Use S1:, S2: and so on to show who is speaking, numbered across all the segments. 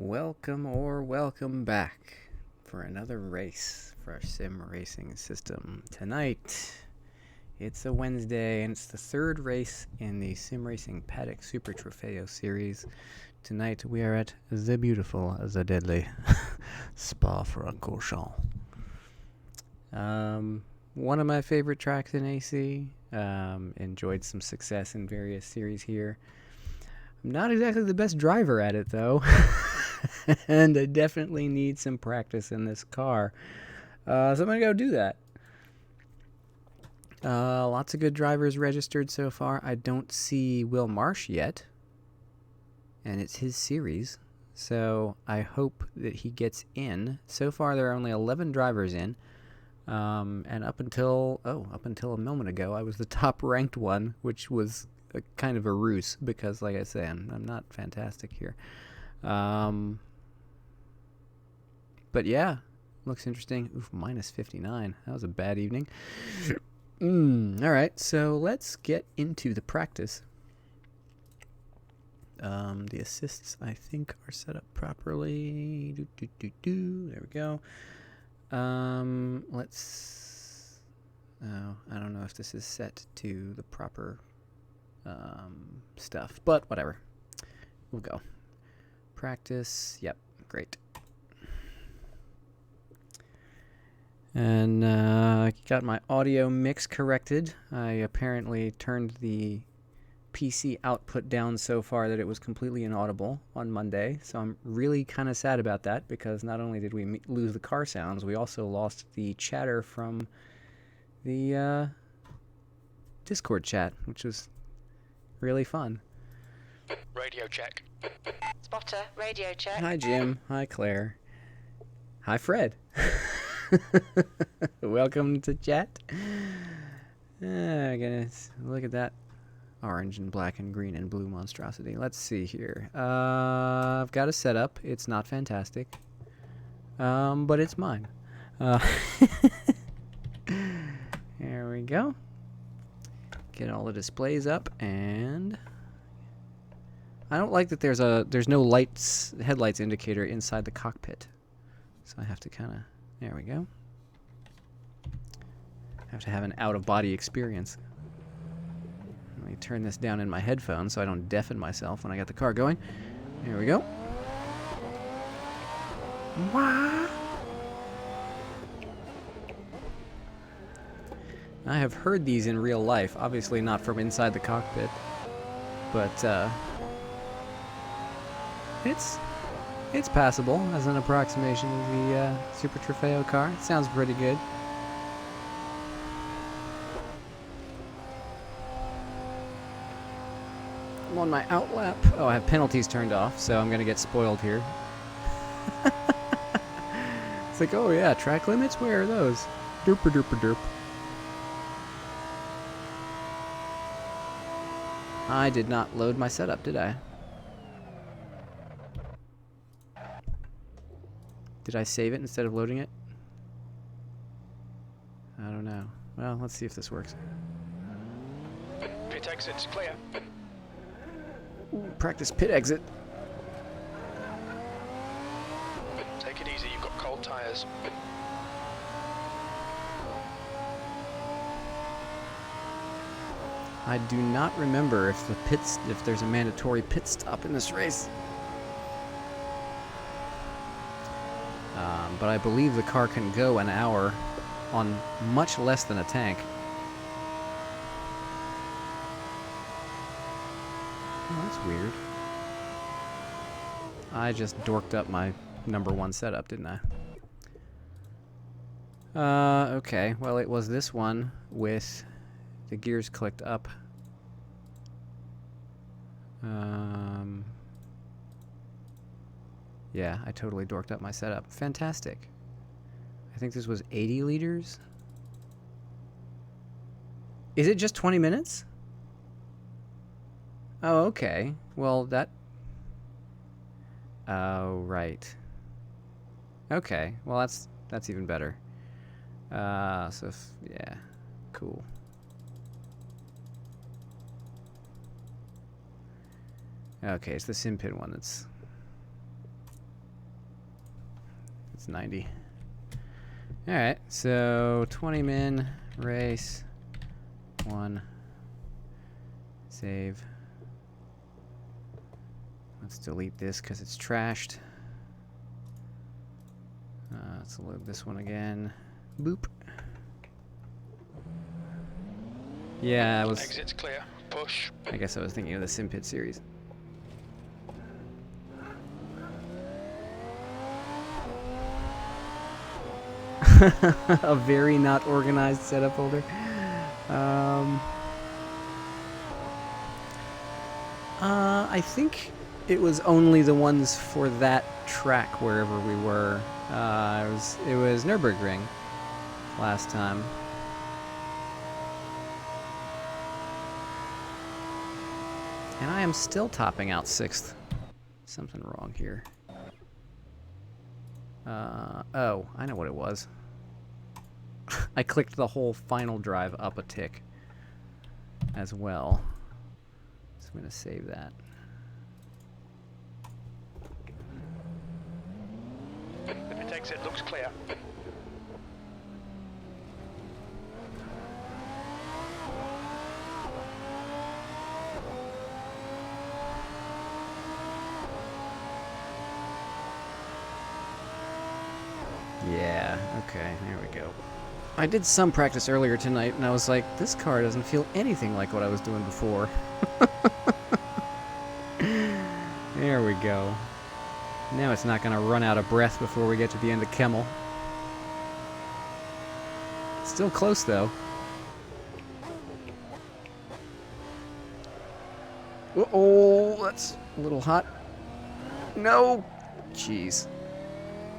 S1: Welcome back for another race for our sim racing system. Tonight, it's a Wednesday and it's the third race in the SimRacingPaddock SuperTrofeo series. Tonight we are at the beautiful, the deadly Spa-Francorchamps. One of my favorite tracks in AC. Enjoyed some success in various series here. I'm not exactly the best driver at it though. And I definitely need some practice in this car. So I'm going to go do that. Lots of good drivers registered so far. I don't see Will Marsh yet. And it's his series. So I hope that he gets in. So far there are only 11 drivers in. And up until a moment ago, I was the top ranked one, which was kind of a ruse because, like I say, I'm not fantastic here. But yeah, looks interesting. Oof, minus 59. That was a bad evening. All right, so let's get into the practice. The assists, I think, are set up properly. There we go. Let's... Oh, I don't know if this is set to the proper stuff, but whatever. We'll go. Practice. Yep, great. And I got my audio mix corrected. I apparently turned the PC output down so far that it was completely inaudible on Monday. So I'm really kind of sad about that because not only did we lose the car sounds, we also lost the chatter from the Discord chat, which was really fun.
S2: Radio check.
S3: Spotter, radio check.
S1: Hi, Jim. Hi, Claire. Hi, Fred. Welcome to chat. Goodness. Look at that. Orange and black and green and blue monstrosity. Let's see here. I've got a setup. It's not fantastic. But it's mine. There we go. Get all the displays up, and I don't like that there's no headlights indicator inside the cockpit. So I have to kind of, there we go. Have to have an out-of-body experience. Let me turn this down in my headphones so I don't deafen myself when I got the car going. Here we go. Wah! I have heard these in real life, obviously not from inside the cockpit, but it's passable as an approximation of the SuperTrofeo car. It sounds pretty good. I'm on my outlap. Oh, I have penalties turned off, so I'm going to get spoiled here. It's like, oh yeah, track limits? Where are those? Derper derper derp. I did not load my setup, did I? Did I save it instead of loading it? I don't know. Well, let's see if this works.
S2: Pit exit's clear.
S1: Practice pit exit.
S2: Take it easy, you've got cold tires.
S1: I do not remember if there's a mandatory pit stop in this race. But I believe the car can go an hour on much less than a tank. Oh, that's weird. I just dorked up my number one setup, didn't I? Okay. Well, it was this one with the gears clicked up. Yeah, I totally dorked up my setup. Fantastic. I think this was 80 liters. Is it just 20 minutes? Oh, okay. Well, that... Oh, right. Okay. Well, that's even better. Yeah, cool. Okay, it's the SimPin one that's 90. Alright, so 20 min, race, 1, save. Let's delete this because it's trashed. Let's load this one again. Boop. Yeah,
S2: Exit's clear. Push.
S1: I guess I was thinking of the SimPit series. A very not organized setup folder. I think it was only the ones for that track wherever we were. It was Nürburgring last time. And I am still topping out 6th. Something wrong here. Oh, I know what it was. I clicked the whole final drive up a tick as well. So I'm going to save that.
S2: The pit exit looks clear.
S1: Yeah, okay, there we go. I did some practice earlier tonight, and I was like, this car doesn't feel anything like what I was doing before. There we go. Now it's not going to run out of breath before we get to the end of Kemmel. Still close, though. Uh-oh, that's a little hot. No! Jeez.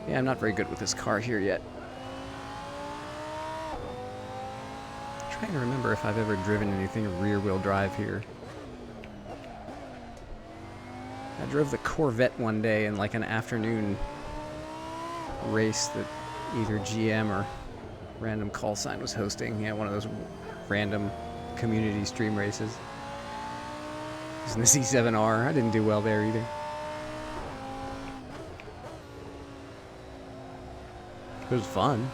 S1: Yeah, I'm not very good with this car here yet. I'm trying to remember if I've ever driven anything rear-wheel drive here. I drove the Corvette one day in like an afternoon race that either GM or Random Call Sign was hosting. Yeah, one of those random community stream races. It was in the C7R. I didn't do well there either. It was fun.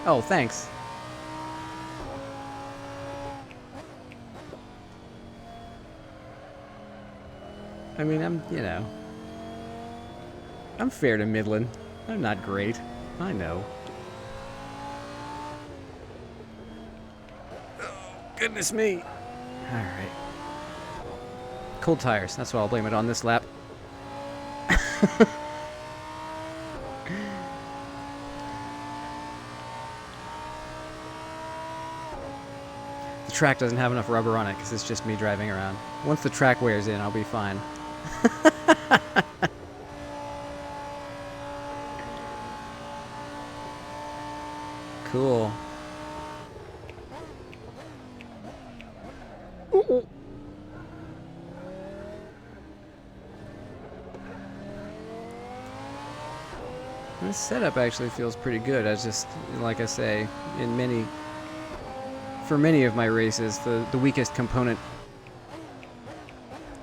S1: Oh, thanks. I mean, I'm fair to Midland. I'm not great. I know. Oh, goodness me. All right. Cold tires. That's why I'll blame it on this lap. The track doesn't have enough rubber on it because it's just me driving around. Once the track wears in, I'll be fine. Cool. Ooh. This setup actually feels pretty good. I just, like I say, for many of my races, the weakest component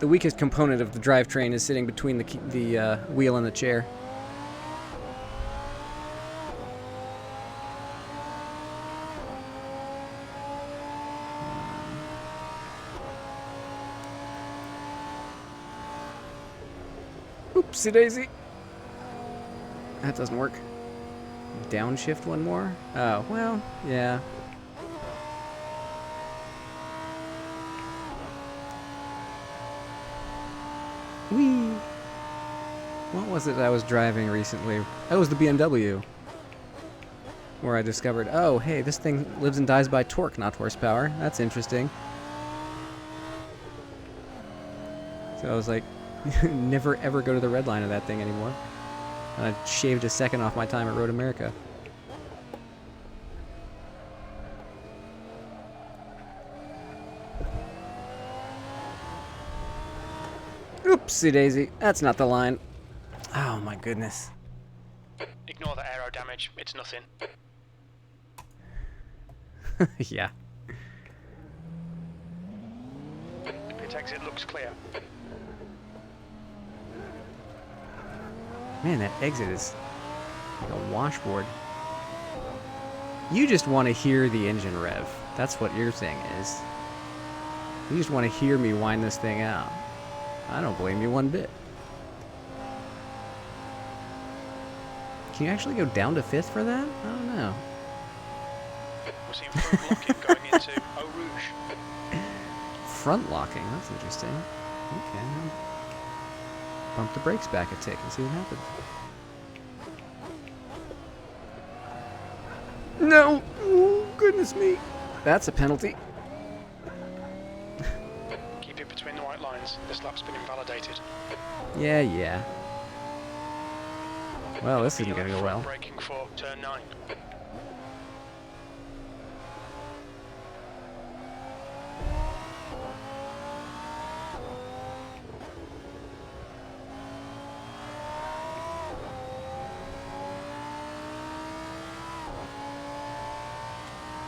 S1: of the drivetrain is sitting between the wheel and the chair. Oopsie daisy. That doesn't work. Downshift one more? Oh, well, yeah. Whee! What was it I was driving recently? That was the BMW. Where I discovered, oh, hey, this thing lives and dies by torque, not horsepower. That's interesting. So I was like, never ever go to the red line of that thing anymore. And I shaved a second off my time at Road America. Oopsie daisy. That's not the line. Oh my goodness.
S2: Ignore the aero damage. It's nothing.
S1: Yeah.
S2: Pit exit looks clear.
S1: Man, that exit is like a washboard. You just want to hear the engine rev. That's what your thing is. You just want to hear me wind this thing out. I don't blame you one bit. Can you actually go down to 5th for that? I don't know.
S2: We're seeing front locking going into Eau Rouge.
S1: Front locking, that's interesting. Okay. Bump the brakes back a tick and see what happens. No! Oh, goodness me. That's a penalty.
S2: Keep it between the white lines. This lap's been invalidated.
S1: Yeah. Well, this isn't going to go well.
S2: Braking for turn 9.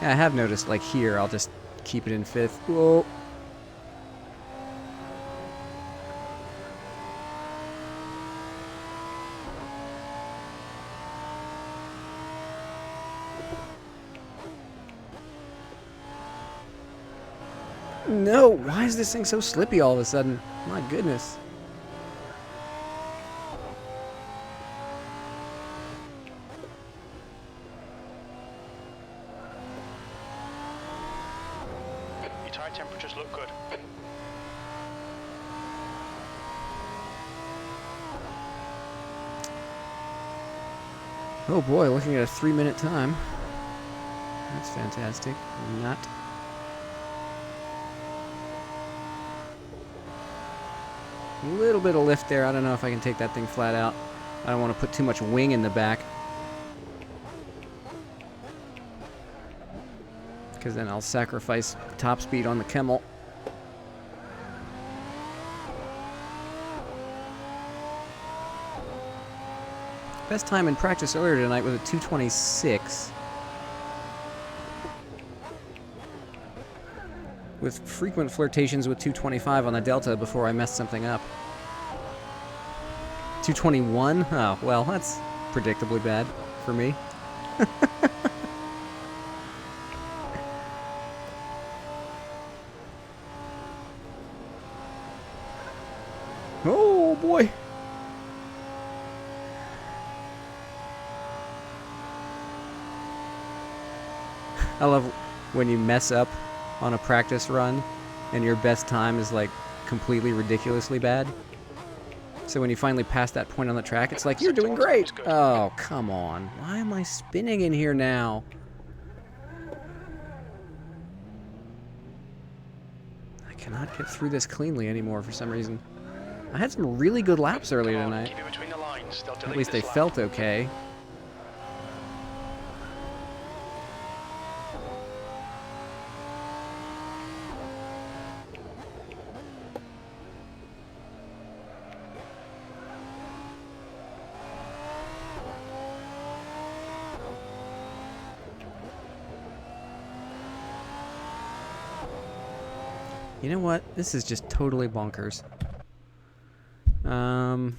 S1: Yeah, I have noticed, like here, I'll just keep it in 5th. Whoa. No, why is this thing so slippy all of a sudden? My goodness.
S2: Your tyre temperatures look good.
S1: Oh boy, looking at a 3-minute time. That's fantastic. Not. A little bit of lift there. I don't know if I can take that thing flat out. I don't want to put too much wing in the back, because then I'll sacrifice top speed on the Camel. Best time in practice earlier tonight was a 2:26. With frequent flirtations with 2:25 on the Delta before I messed something up. 2:21? Oh, well, that's predictably bad for me. Oh, boy. I love when you mess up on a practice run and your best time is like completely ridiculously bad. So when you finally pass that point on the track, it's like, you're doing great. Oh, come on. Why am I spinning in here now? I cannot get through this cleanly anymore for some reason. I had some really good laps earlier tonight.
S2: Keep it between the lines.
S1: At least they felt okay. You know what? This is just totally bonkers. I'm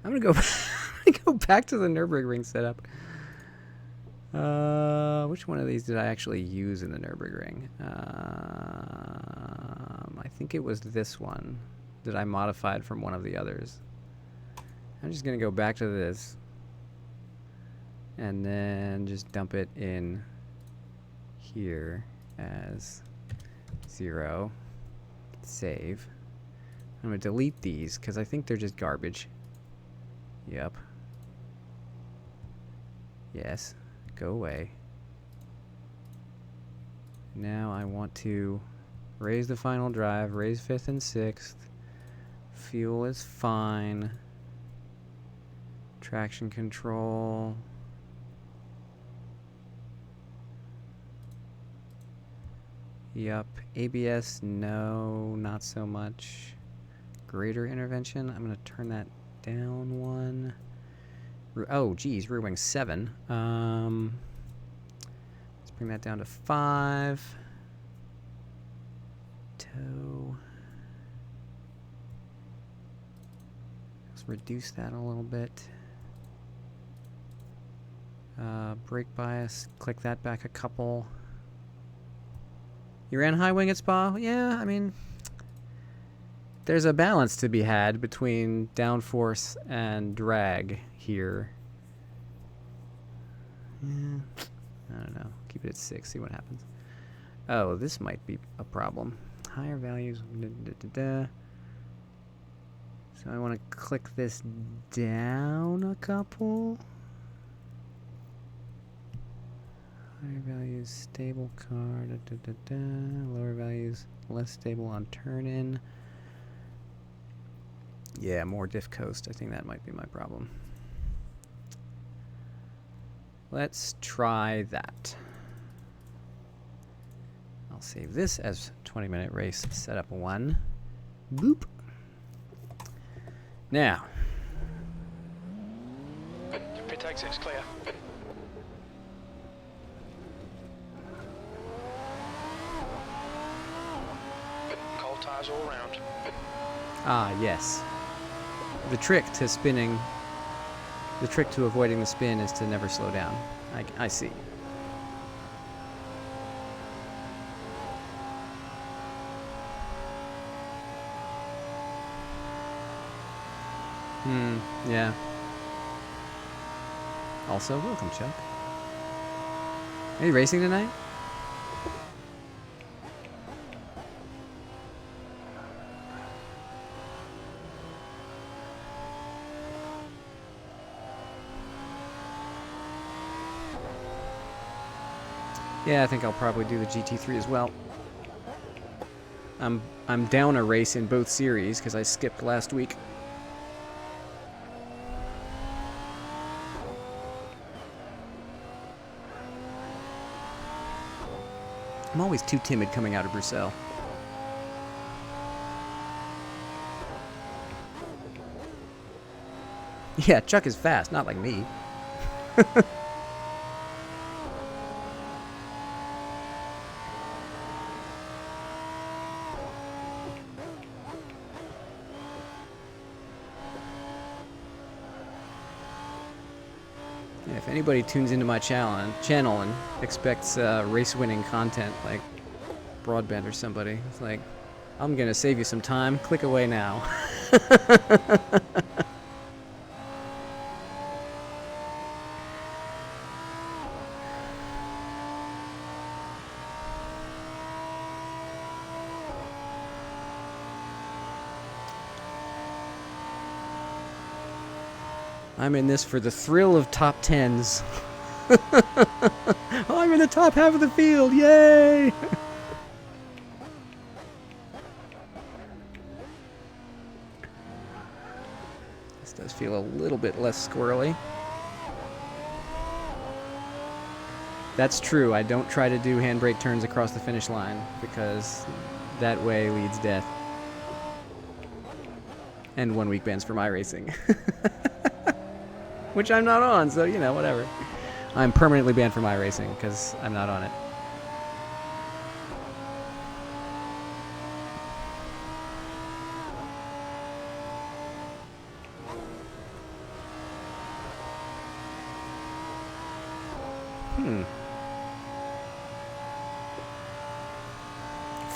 S1: gonna go back to the Nürburgring setup. Which one of these did I actually use in the Nürburgring? I think it was this one that I modified from one of the others. I'm just gonna go back to this and then just dump it in here as 0. Save. I'm going to delete these because I think they're just garbage. Yep. Yes. Go away. Now I want to raise the final drive, raise 5th and 6th. Fuel is fine. Traction control. Yup. ABS, no, not so much. Greater intervention, I'm going to turn that down one. Oh, geez, rear wing 7. Let's bring that down to 5. Toe. Let's reduce that a little bit. Brake bias, click that back a couple. You ran high wing at Spa? Yeah, I mean, there's a balance to be had between downforce and drag here. Yeah, I don't know. Keep it at 6, see what happens. Oh, this might be a problem. Higher values. So I want to click this down a couple. Higher values, stable car. Lower values, less stable on turn-in. Yeah, more diff coast. I think that might be my problem. Let's try that. I'll save this as 20-minute race setup 1. Boop. Now.
S2: Pit exit's clear. Cold tyres all round.
S1: Ah, yes. The trick to spinning, the trick to avoiding the spin is to never slow down. I see. Yeah. Also, welcome, Chuck. Are you racing tonight? Yeah, I think I'll probably do the GT3 as well. I'm down a race in both series because I skipped last week. I'm always too timid coming out of Bruxelles. Yeah, Chuck is fast, not like me. Yeah, if anybody tunes into my channel and expects race-winning content like Broadbent or somebody, it's like, I'm gonna save you some time. Click away now. I'm in this for the thrill of top 10s. Oh, I'm in the top half of the field, yay! This does feel a little bit less squirrely. That's true, I don't try to do handbrake turns across the finish line, because that way leads death. And 1 week bans for my racing. Which I'm not on, so, you know, whatever. I'm permanently banned from iRacing because I'm not on it.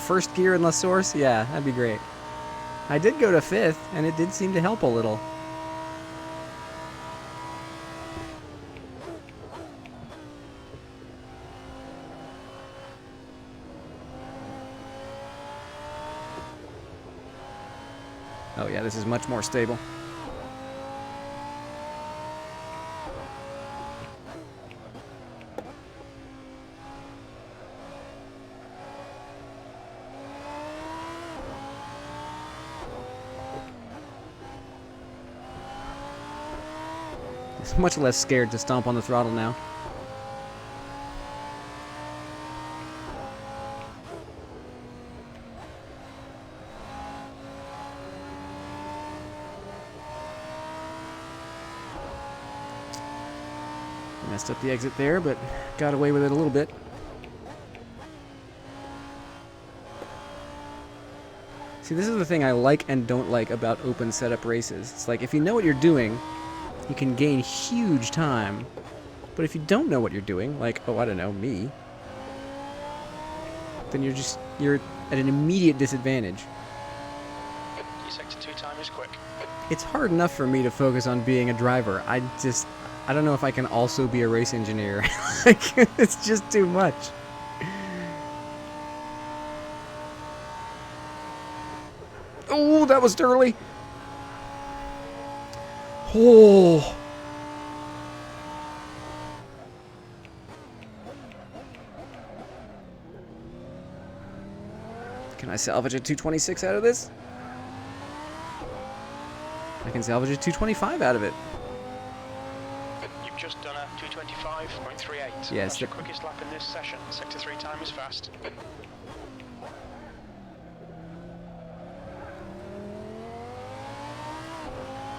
S1: First gear in La Source? Yeah, that'd be great. I did go to 5th, and it did seem to help a little. Oh yeah, this is much more stable. It's much less scared to stomp on the throttle now. Messed up the exit there, but got away with it a little bit. See, this is the thing I like and don't like about open setup races. It's like, if you know what you're doing, you can gain huge time. But if you don't know what you're doing, like, oh, I don't know, me, then you're at an immediate disadvantage.
S2: Your sector 2 time is quick.
S1: It's hard enough for me to focus on being a driver. I don't know if I can also be a race engineer. Like, it's just too much. Oh, that was early. Oh. Can I salvage a 226 out of this? I can salvage a 225 out of it.
S2: You've just done a 225.38.
S1: Yes.
S2: That's your quickest lap in this session. Sector 3 time is fast.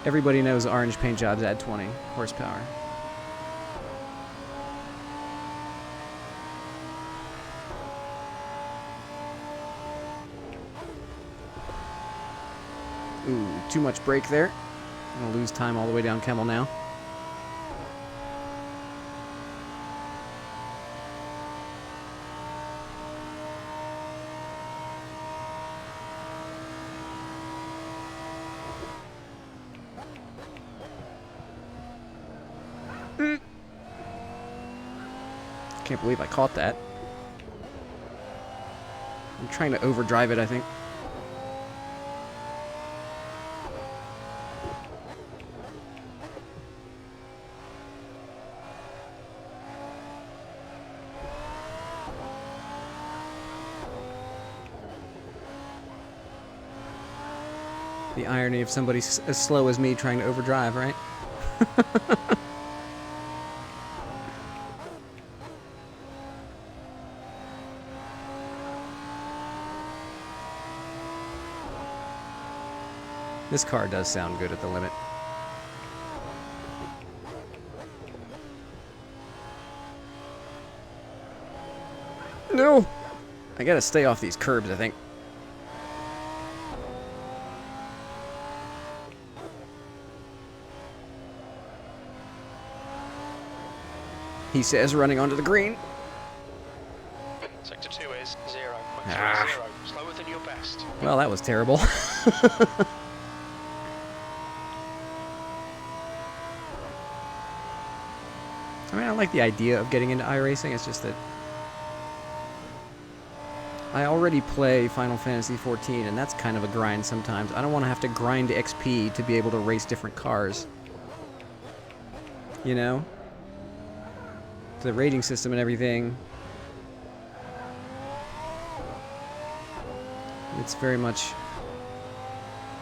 S1: Everybody knows orange paint jobs add 20 horsepower. Ooh, too much brake there. I'm gonna lose time all the way down Kemmel now. Can't believe I caught that. I'm trying to overdrive it, I think. The irony of somebody as slow as me trying to overdrive, right? This car does sound good at the limit. No! I gotta stay off these curbs, I think. He says, running onto the green.
S2: Sector 2 is 0.30. Slower than your best.
S1: Well, that was terrible. I mean, I like the idea of getting into iRacing. It's just that I already play Final Fantasy XIV, and that's kind of a grind sometimes. I don't want to have to grind XP to be able to race different cars. You know? The rating system and everything. It's very much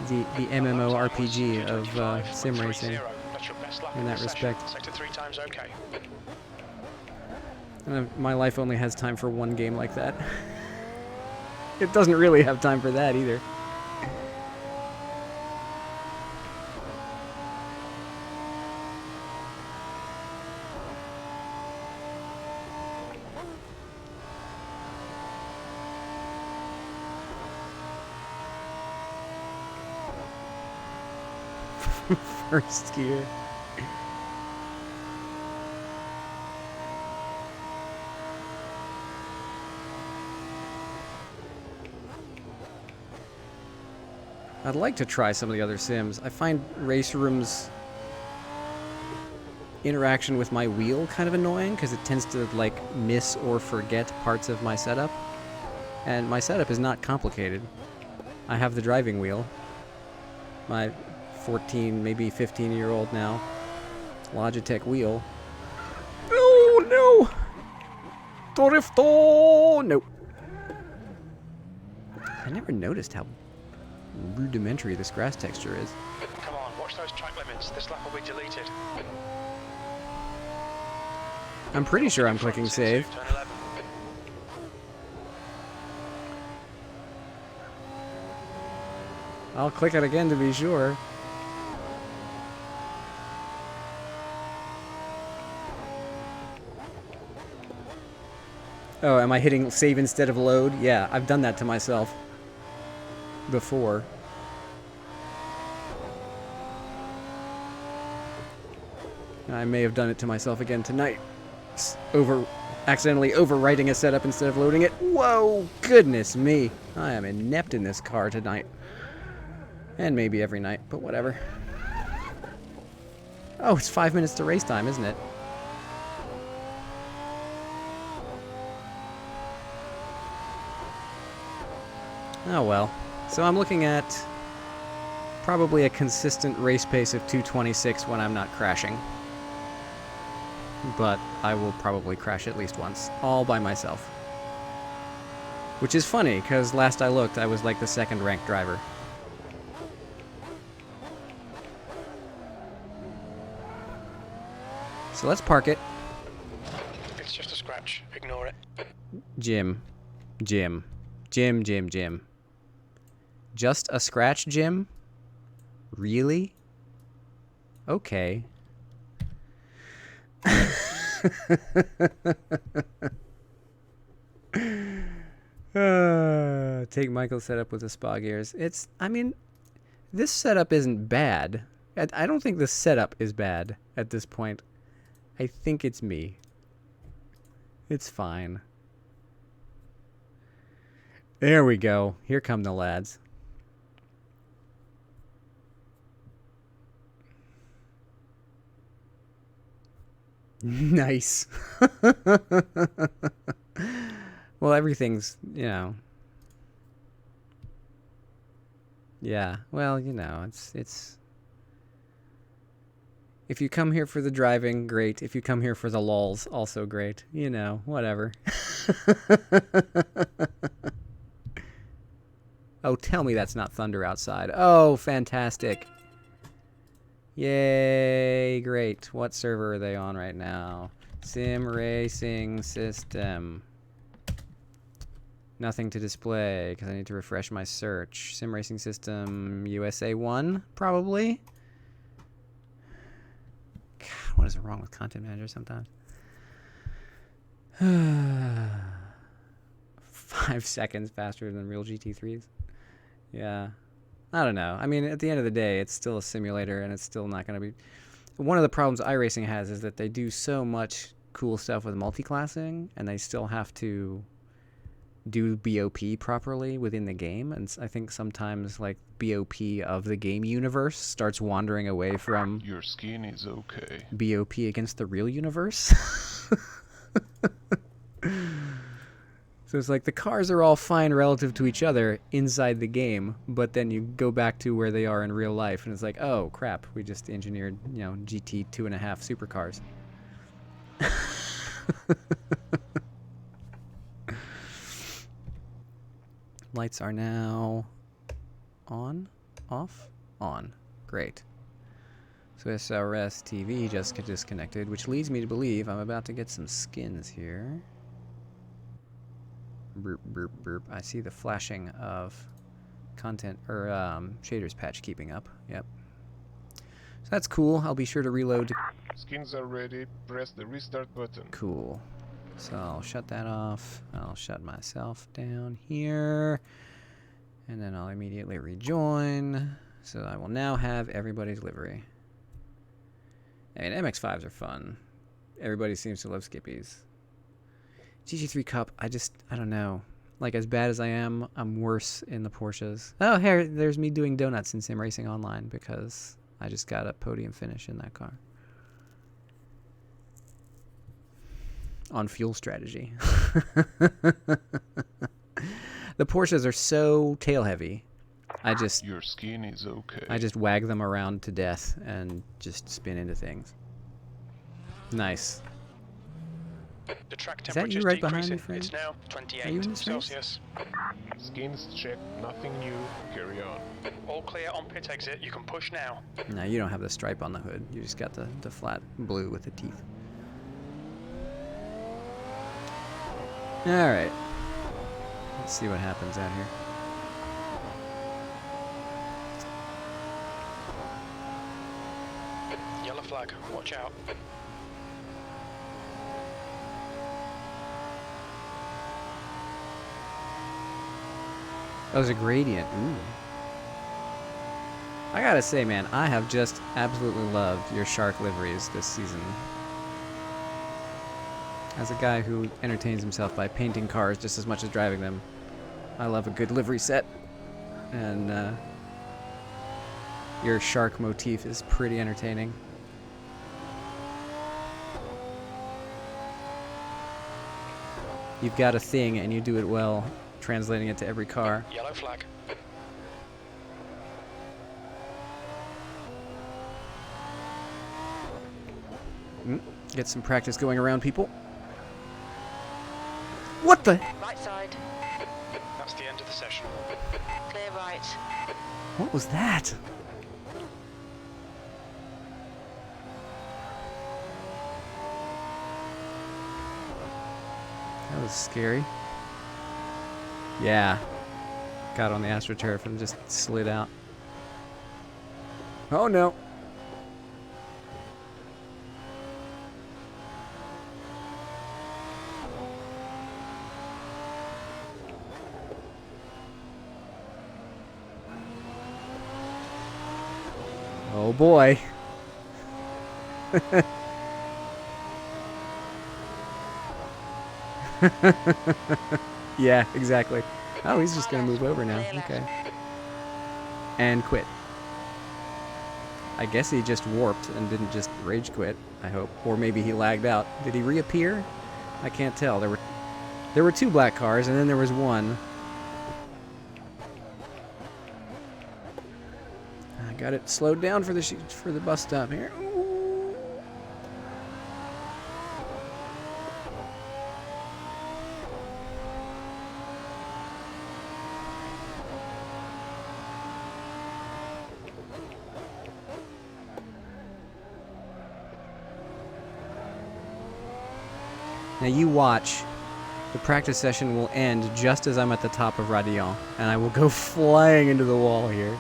S1: the MMORPG of sim racing in that respect.
S2: Sector 3 time's okay.
S1: And my life only has time for one game like that. It doesn't really have time for that either. First gear. I'd like to try some of the other sims. I find Race Room's interaction with my wheel kind of annoying because it tends to like miss or forget parts of my setup. And my setup is not complicated. I have the driving wheel. My 14, maybe 15-year-old now Logitech wheel. Oh no! Drifto! Nope. I never noticed how rudimentary this grass texture is.
S2: Come on, watch those track limits. This lap will be deleted.
S1: I'm pretty sure I'm clicking save.
S2: Turn 11.
S1: I'll click it again to be sure. Oh, am I hitting save instead of load? Yeah, I've done that to myself. before. I may have done it to myself again tonight. Accidentally overwriting a setup instead of loading it. Whoa, goodness me. I am inept in this car tonight. And maybe every night, but whatever. Oh, it's 5 minutes to race time, isn't it? Oh well. So I'm looking at probably a consistent race pace of 226 when I'm not crashing. But I will probably crash at least once, all by myself. Which is funny, because last I looked, I was like the second ranked driver. So let's park it.
S2: It's just a scratch. Ignore it.
S1: Jim. Just a scratch, Jim? Really? Okay. Take Michael's setup with the spa gears. I mean, this setup isn't bad. I don't think the setup is bad at this point. I think it's me. It's fine. There we go. Here come the lads. Nice. Well, everything's, you know. Yeah, well, you know, it's... If you come here for the driving, great. If you come here for the lulz, also great. You know, whatever. Oh, tell me that's not thunder outside. Oh, fantastic. Yay, great. What server are they on right now? Sim Racing System. Nothing to display, because I need to refresh my search. Sim Racing System USA 1, probably? God, what is wrong with Content Manager sometimes? 5 seconds faster than real GT3s. Yeah. I don't know. I mean, at the end of the day, it's still a simulator, and it's still not going to be... One of the problems iRacing has is that they do so much cool stuff with multiclassing, and they still have to do BOP properly within the game. And I think sometimes, like, BOP of the game universe starts wandering away from...
S4: Your skin is okay.
S1: BOP against the real universe. So it's like the cars are all fine relative to each other inside the game, but then you go back to where they are in real life, and it's like, oh crap, we just engineered, you know, GT 2.5 supercars. Lights are now on, off, on. Great. So SRS TV just disconnected, which leads me to believe I'm about to get some skins here. Burp, burp, burp. I see the flashing of content, or shaders patch keeping up. Yep. So that's cool. I'll be sure to reload.
S4: Skins are ready. Press the restart button.
S1: Cool. So I'll shut that off. I'll shut myself down here. And then I'll immediately rejoin. So I will now have everybody's livery. I mean, MX-5s are fun. Everybody seems to love Skippies. GT3 Cup, I don't know. Like, as bad as I am, I'm worse in the Porsches. Oh, here, there's me doing donuts in Sim Racing Online because I just got a podium finish in that car. On fuel strategy. The Porsches are so tail heavy.
S4: Your skin is okay.
S1: I just wag them around to death and just spin into things. Nice.
S2: The track
S1: Is that
S2: temperature
S1: you
S2: is
S1: right behind me,
S2: decreasing.
S1: friend?
S2: It's now
S1: Are you in
S2: 28
S1: this race?
S2: Celsius.
S4: Skins checked. Nothing new. Carry on.
S2: All clear on pit exit. You can push now.
S1: No, you don't have the stripe on the hood. You just got the flat blue with the teeth. Alright. Let's see what happens out here.
S2: Yellow flag. Watch out.
S1: Oh, there's a gradient. Ooh. I gotta say, man, I have just absolutely loved your shark liveries this season. As a guy who entertains himself by painting cars just as much as driving them, I love a good livery set. And your shark motif is pretty entertaining. You've got a thing and you do it well, translating it to every car.
S2: Yellow flag.
S1: Get some practice going around people. What the?
S3: Right side.
S2: That's the end of the session.
S3: Clear right.
S1: What was that? That was scary. Yeah. Got on the AstroTurf and just slid out. Oh no. Oh boy. Yeah, exactly. Oh, he's just gonna move over now. Okay. And quit. I guess he just warped and didn't just rage quit, I hope. Or maybe he lagged out. Did he reappear? I can't tell. There were two black cars and then there was one. I got it slowed down for the bus stop here. Ooh. Now you watch. The practice session will end just as I'm at the top of Radillon, and I will go flying into the wall here.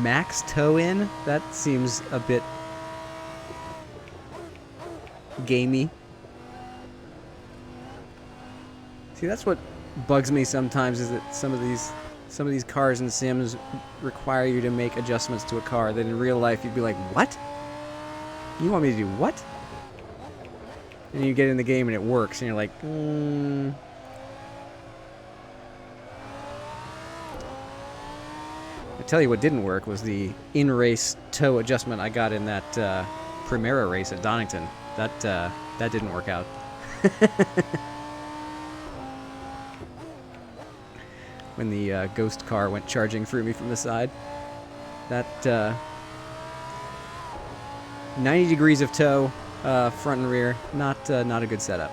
S1: Max toe in? That seems a bit gamey. See, that's what bugs me sometimes, is that some of these cars and sims require you to make adjustments to a car that in real life you'd be like, what? You want me to do what? And you get in the game and it works and you're like, I tell you what didn't work was the in-race toe adjustment I got in that Primera race at Donington. That didn't work out. When the ghost car went charging through me from the side. That 90 degrees of toe, front and rear, not a good setup.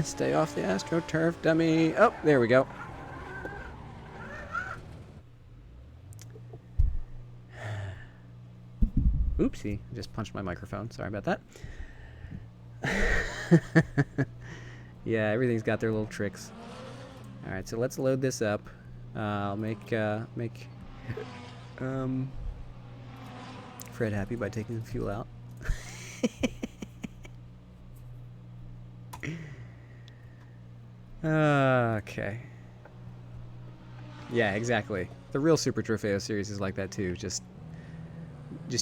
S1: Stay off the AstroTurf, dummy. Oh, there we go. Oopsie, I just punched my microphone. Sorry about that. Yeah, everything's got their little tricks. All right, so let's load this up. I'll make Fred happy by taking the fuel out. Okay. Yeah, exactly. The real SuperTrofeo series is like that too. Just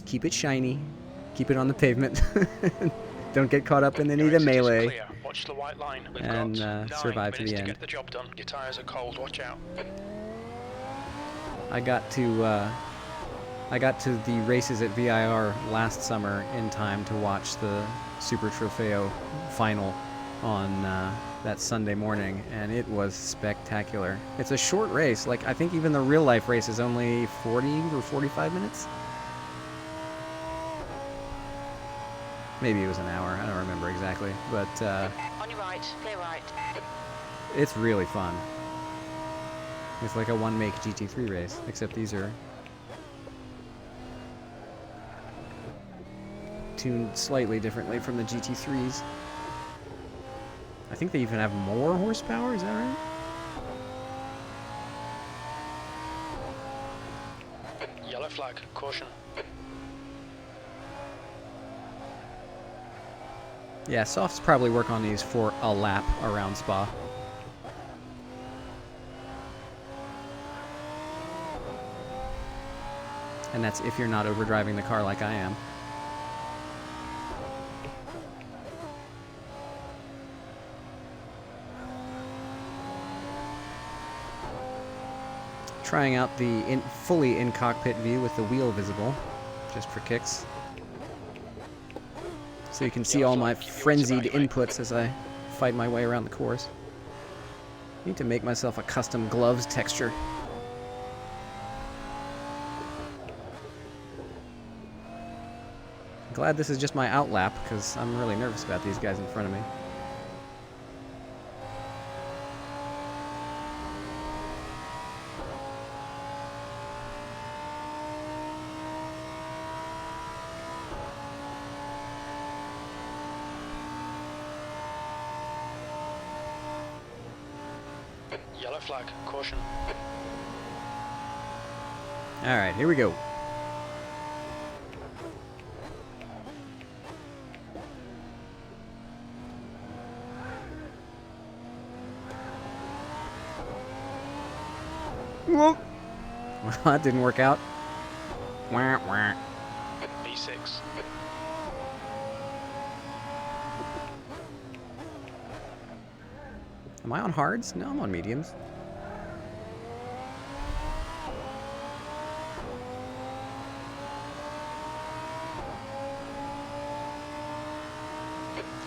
S1: keep it shiny, keep it on the pavement. Don't get caught up in any of the melee.
S2: Clear. Watch the white line. We've
S1: And
S2: got
S1: survive to
S2: 9 minutes
S1: the
S2: to
S1: end.
S2: get the job done. Your tires are cold. Watch out.
S1: I got to the races at VIR last summer in time to watch the SuperTrofeo final on that Sunday morning, and it was spectacular. It's a short race. Like, I think even the real life race is only 40 or 45 minutes. Maybe it was an hour. I don't remember exactly, but
S3: On your right, clear right.
S1: it's really fun. It's like a one-make GT3 race, except these are tuned slightly differently from the GT3s. I think they even have more horsepower, is that right?
S2: Yellow flag, caution.
S1: Yeah, softs probably work on these for a lap around Spa. And that's if you're not overdriving the car like I am. Trying out the fully in-cockpit view with the wheel visible, just for kicks. So you can see all my frenzied inputs as I fight my way around the course. Need to make myself a custom gloves texture. Glad this is just my out lap, because I'm really nervous about these guys in front of me.
S2: Yellow flag, caution.
S1: Alright, here we go. Well, that didn't work out. Wah, wah.
S2: B6.
S1: Am I on hards? No, I'm on mediums.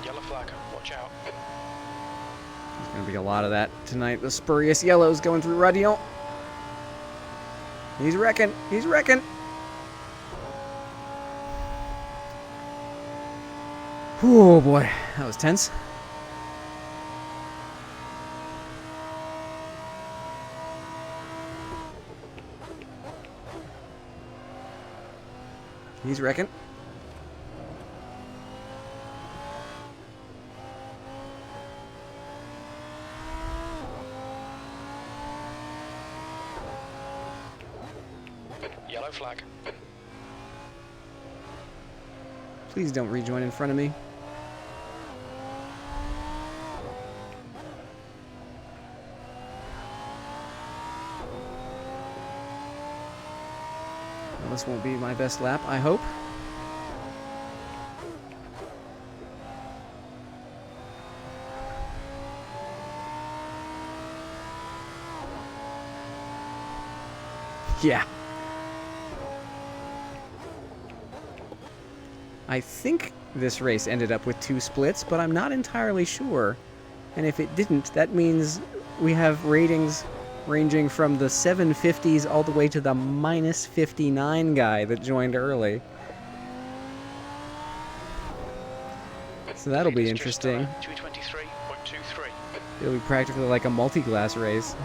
S2: Yellow flag, watch out.
S1: There's going to be a lot of that tonight. The spurious yellows going through Radion. He's wrecking. He's wrecking. Oh boy, that was tense. He's wrecking.
S2: Yellow flag.
S1: Please don't rejoin in front of me. Well, this won't be my best lap, I hope. Yeah. I think this race ended up with 2 splits, but I'm not entirely sure. And if it didn't, that means we have ratings ranging from the 750s all the way to the minus 59 guy that joined early. So that'll be interesting.
S2: 223.23.
S1: It'll be practically like a multi-glass race.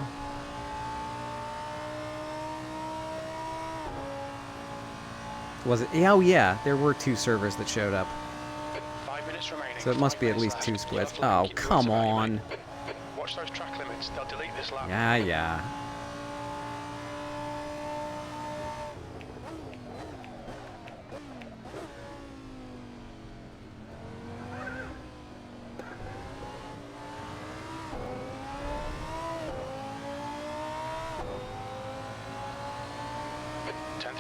S1: Was it? Oh yeah, there were 2 servers that showed up.
S2: 5 minutes remaining.
S1: So it must be at least 2 splits. Oh, come on.
S2: Watch those track limits. They'll delete this lap.
S1: Yeah, yeah.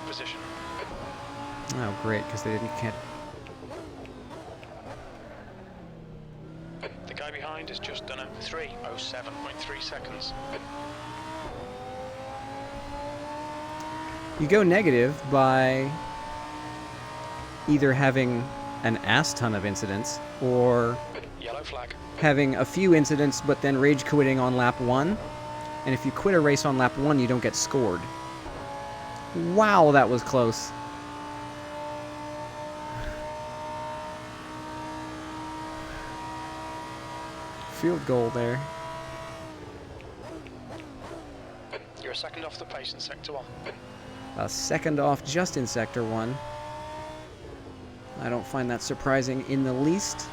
S2: Position.
S1: Oh, great, because they can't.
S2: The guy behind has just done a 3:07.3 seconds.
S1: You go negative by either having an ass ton of incidents or
S2: Yellow flag.
S1: having a few incidents but then rage quitting on lap 1. And if you quit a race on lap 1, you don't get scored. Wow, that was close. Field goal there.
S2: You're a second off the pace in sector 1.
S1: A second off just in sector 1. I don't find that surprising in the least.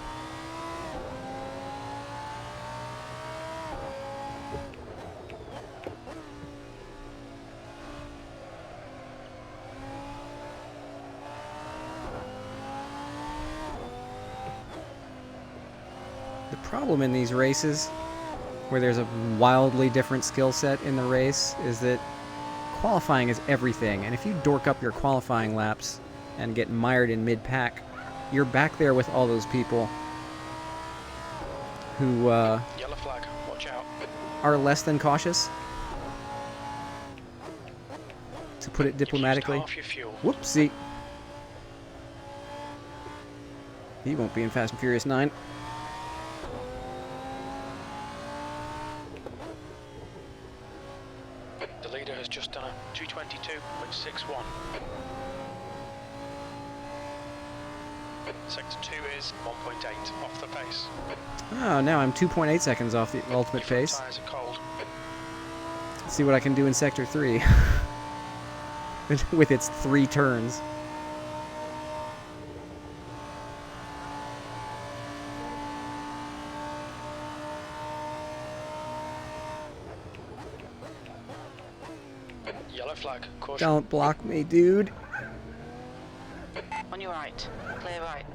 S1: The problem in these races, where there's a wildly different skill set in the race, is that qualifying is everything, and if you dork up your qualifying laps and get mired in mid-pack, you're back there with all those people who
S2: Yellow flag, watch out.
S1: are less than cautious, to put it diplomatically.
S2: Half your fuel.
S1: Whoopsie. He won't be in Fast and Furious 9.
S2: The leader has just done a 222.61. Sector 2 is 1.8 off the pace.
S1: Oh, now I'm 2.8 seconds off the ultimate
S2: Your
S1: pace.
S2: tyres are cold.
S1: Let's see what I can do in Sector 3. With its 3 turns.
S2: Yellow flag, caution.
S1: Don't block me, dude.
S3: On your right. Clear right.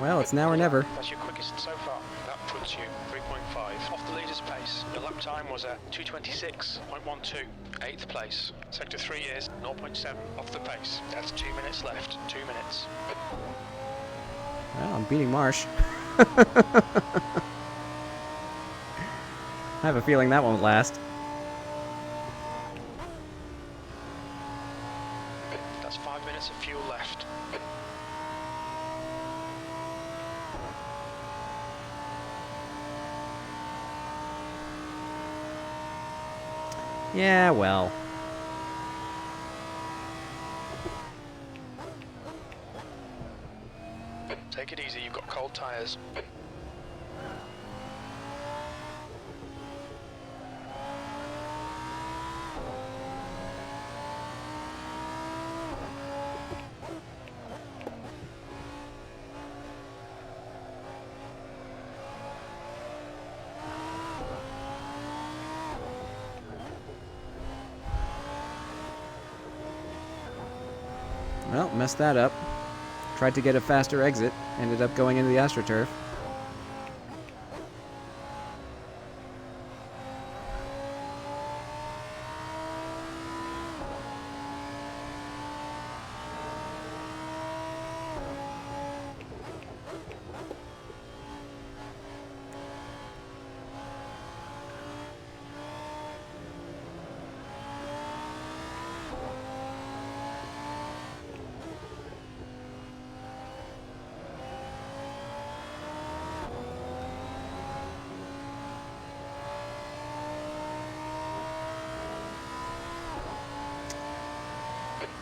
S1: Well, it's now or never.
S2: That's your quickest so far. That puts you 3.5 off the leader's pace. Your lap time was a 226.12. 8th place. Sector 3 is 0.7 off the pace. That's 2 minutes left. 2 minutes.
S1: Well, I'm beating Marsh. I have a feeling that won't last.
S2: That's 5 minutes of fuel left.
S1: Yeah, well.
S2: Take it easy, you've got cold tyres.
S1: Well, messed that up. Tried to get a faster exit. Ended up going into the AstroTurf.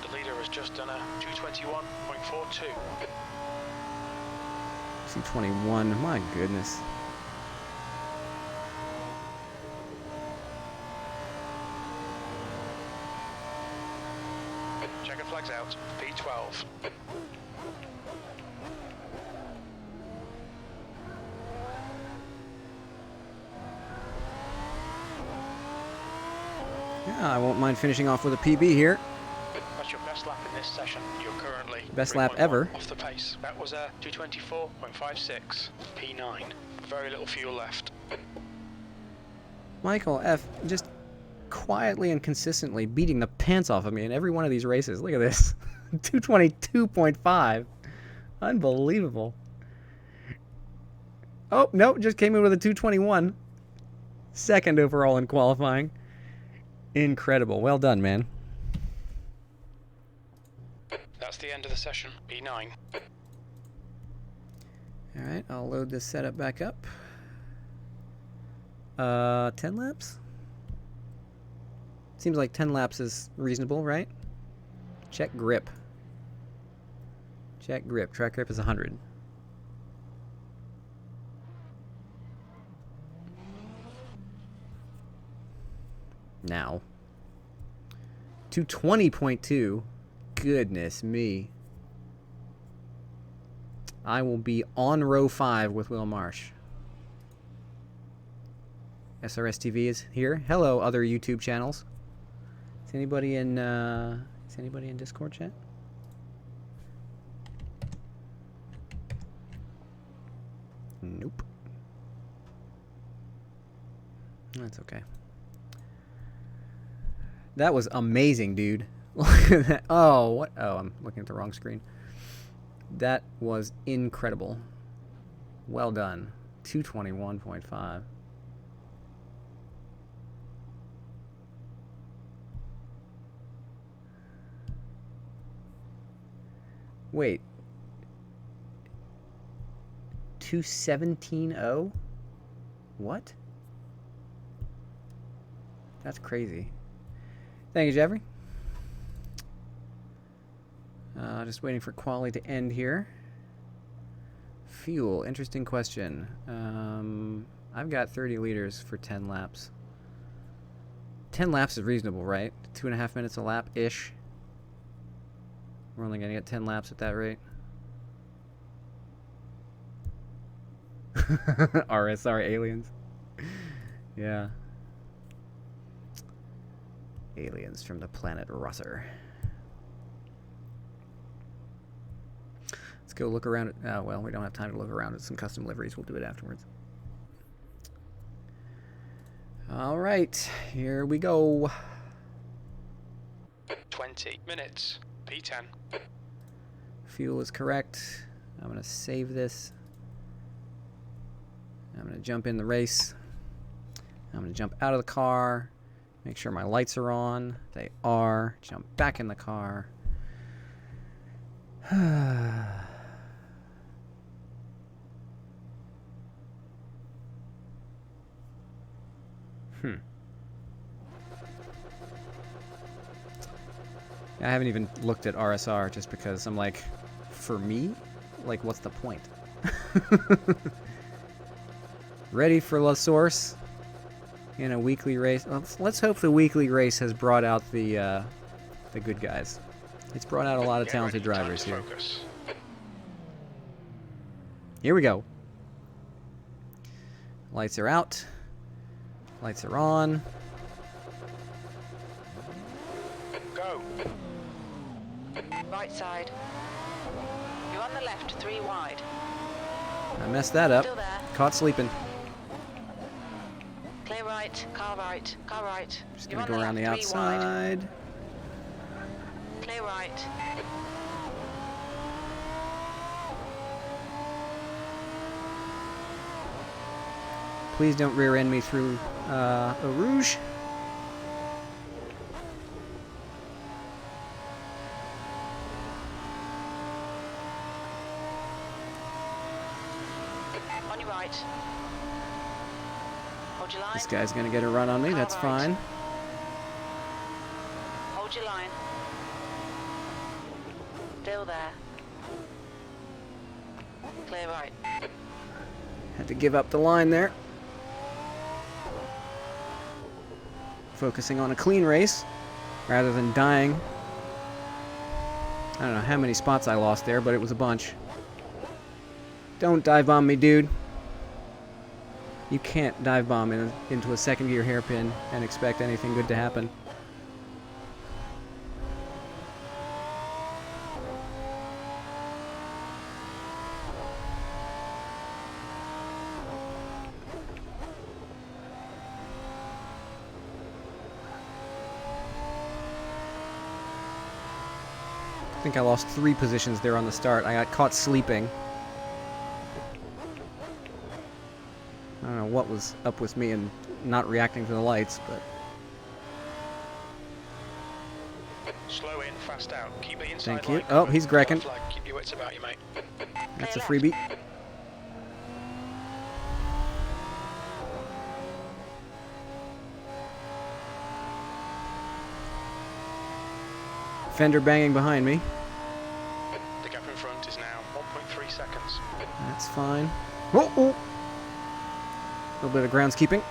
S2: The leader has just done a 221.42.
S1: 221. My goodness.
S2: Checker flags out. P12.
S1: Yeah, I won't mind finishing off with a PB here.
S2: That's your best lap in this session. You're currently
S1: Best lap
S2: 3.1
S1: ever.
S2: off the pace. That was a 224.56. P9. Very little fuel left.
S1: Michael F. just quietly and consistently beating the pants off of me in every one of these races. Look at this. 222.5. Unbelievable. Oh, no, just came in with a 221. Second overall in qualifying. Incredible. Well done, man.
S2: That's the end of the session. P9.
S1: Alright, I'll load this setup back up. 10 laps? Seems like 10 laps is reasonable, right? Check grip. Check grip. Track grip is 100. Now. 220.2. Goodness me. I will be on row 5 with Will Marsh. SRS TV is here. Hello, other YouTube channels. Is anybody in Discord chat? Nope. That's okay. That was amazing, dude. Look at that. Oh, what? Oh, I'm looking at the wrong screen. That was incredible. Well done. 221.5. Wait. 217.0? What? That's crazy. Thank you, Jeffrey. Just waiting for quality to end here. Fuel, interesting question. I've got 30 liters for 10 laps. 10 laps is reasonable, right? 2.5 minutes a lap-ish. We're only going to get 10 laps at that rate. RSR aliens. Yeah. Aliens from the planet Rosser. Let's go look around at... Oh, well, we don't have time to look around at some custom liveries. We'll do it afterwards. All right. Here we go.
S2: 20 minutes. P10.
S1: Fuel is correct. I'm going to save this. I'm going to jump in the race. I'm going to jump out of the car. Make sure my lights are on. They are. Jump back in the car. I haven't even looked at RSR just because I'm like, for me? Like, what's the point? Ready for La Source in a weekly race. Let's hope the weekly race has brought out the good guys. It's brought out a lot of talented drivers here. Here we go. Lights are out. Lights are on.
S2: Go.
S3: Right side. You're on the left, 3 wide.
S1: I messed that up.
S3: Still there.
S1: Caught sleeping.
S3: Clear right, car right, car right.
S1: Just
S3: You're
S1: gonna
S3: on
S1: go around the
S3: left, 3 wide.
S1: outside.
S3: Clear right.
S1: Please don't rear end me through Eau Rouge.
S3: On your right. Hold your line.
S1: This guy's gonna get a run on me.
S3: Car
S1: That's
S3: right.
S1: fine.
S3: Hold your line. Still there. Clear right.
S1: Had to give up the line there. Focusing on a clean race rather than dying. I don't know how many spots I lost there, but it was a bunch. Don't dive bomb me, dude. You can't dive bomb into a second gear hairpin and expect anything good to happen. I think I lost 3 positions there on the start. I got caught sleeping. I don't know what was up with me and not reacting to the lights, but...
S2: Slow in, fast out. Keep it inside.
S1: Thank you. Oh, he's Greckin.
S2: Keep your wits about you, mate.
S1: That's a freebie. Fender banging behind me.
S2: The gap in front is now 1.3 seconds.
S1: That's fine. Oh, oh. A little bit of groundskeeping.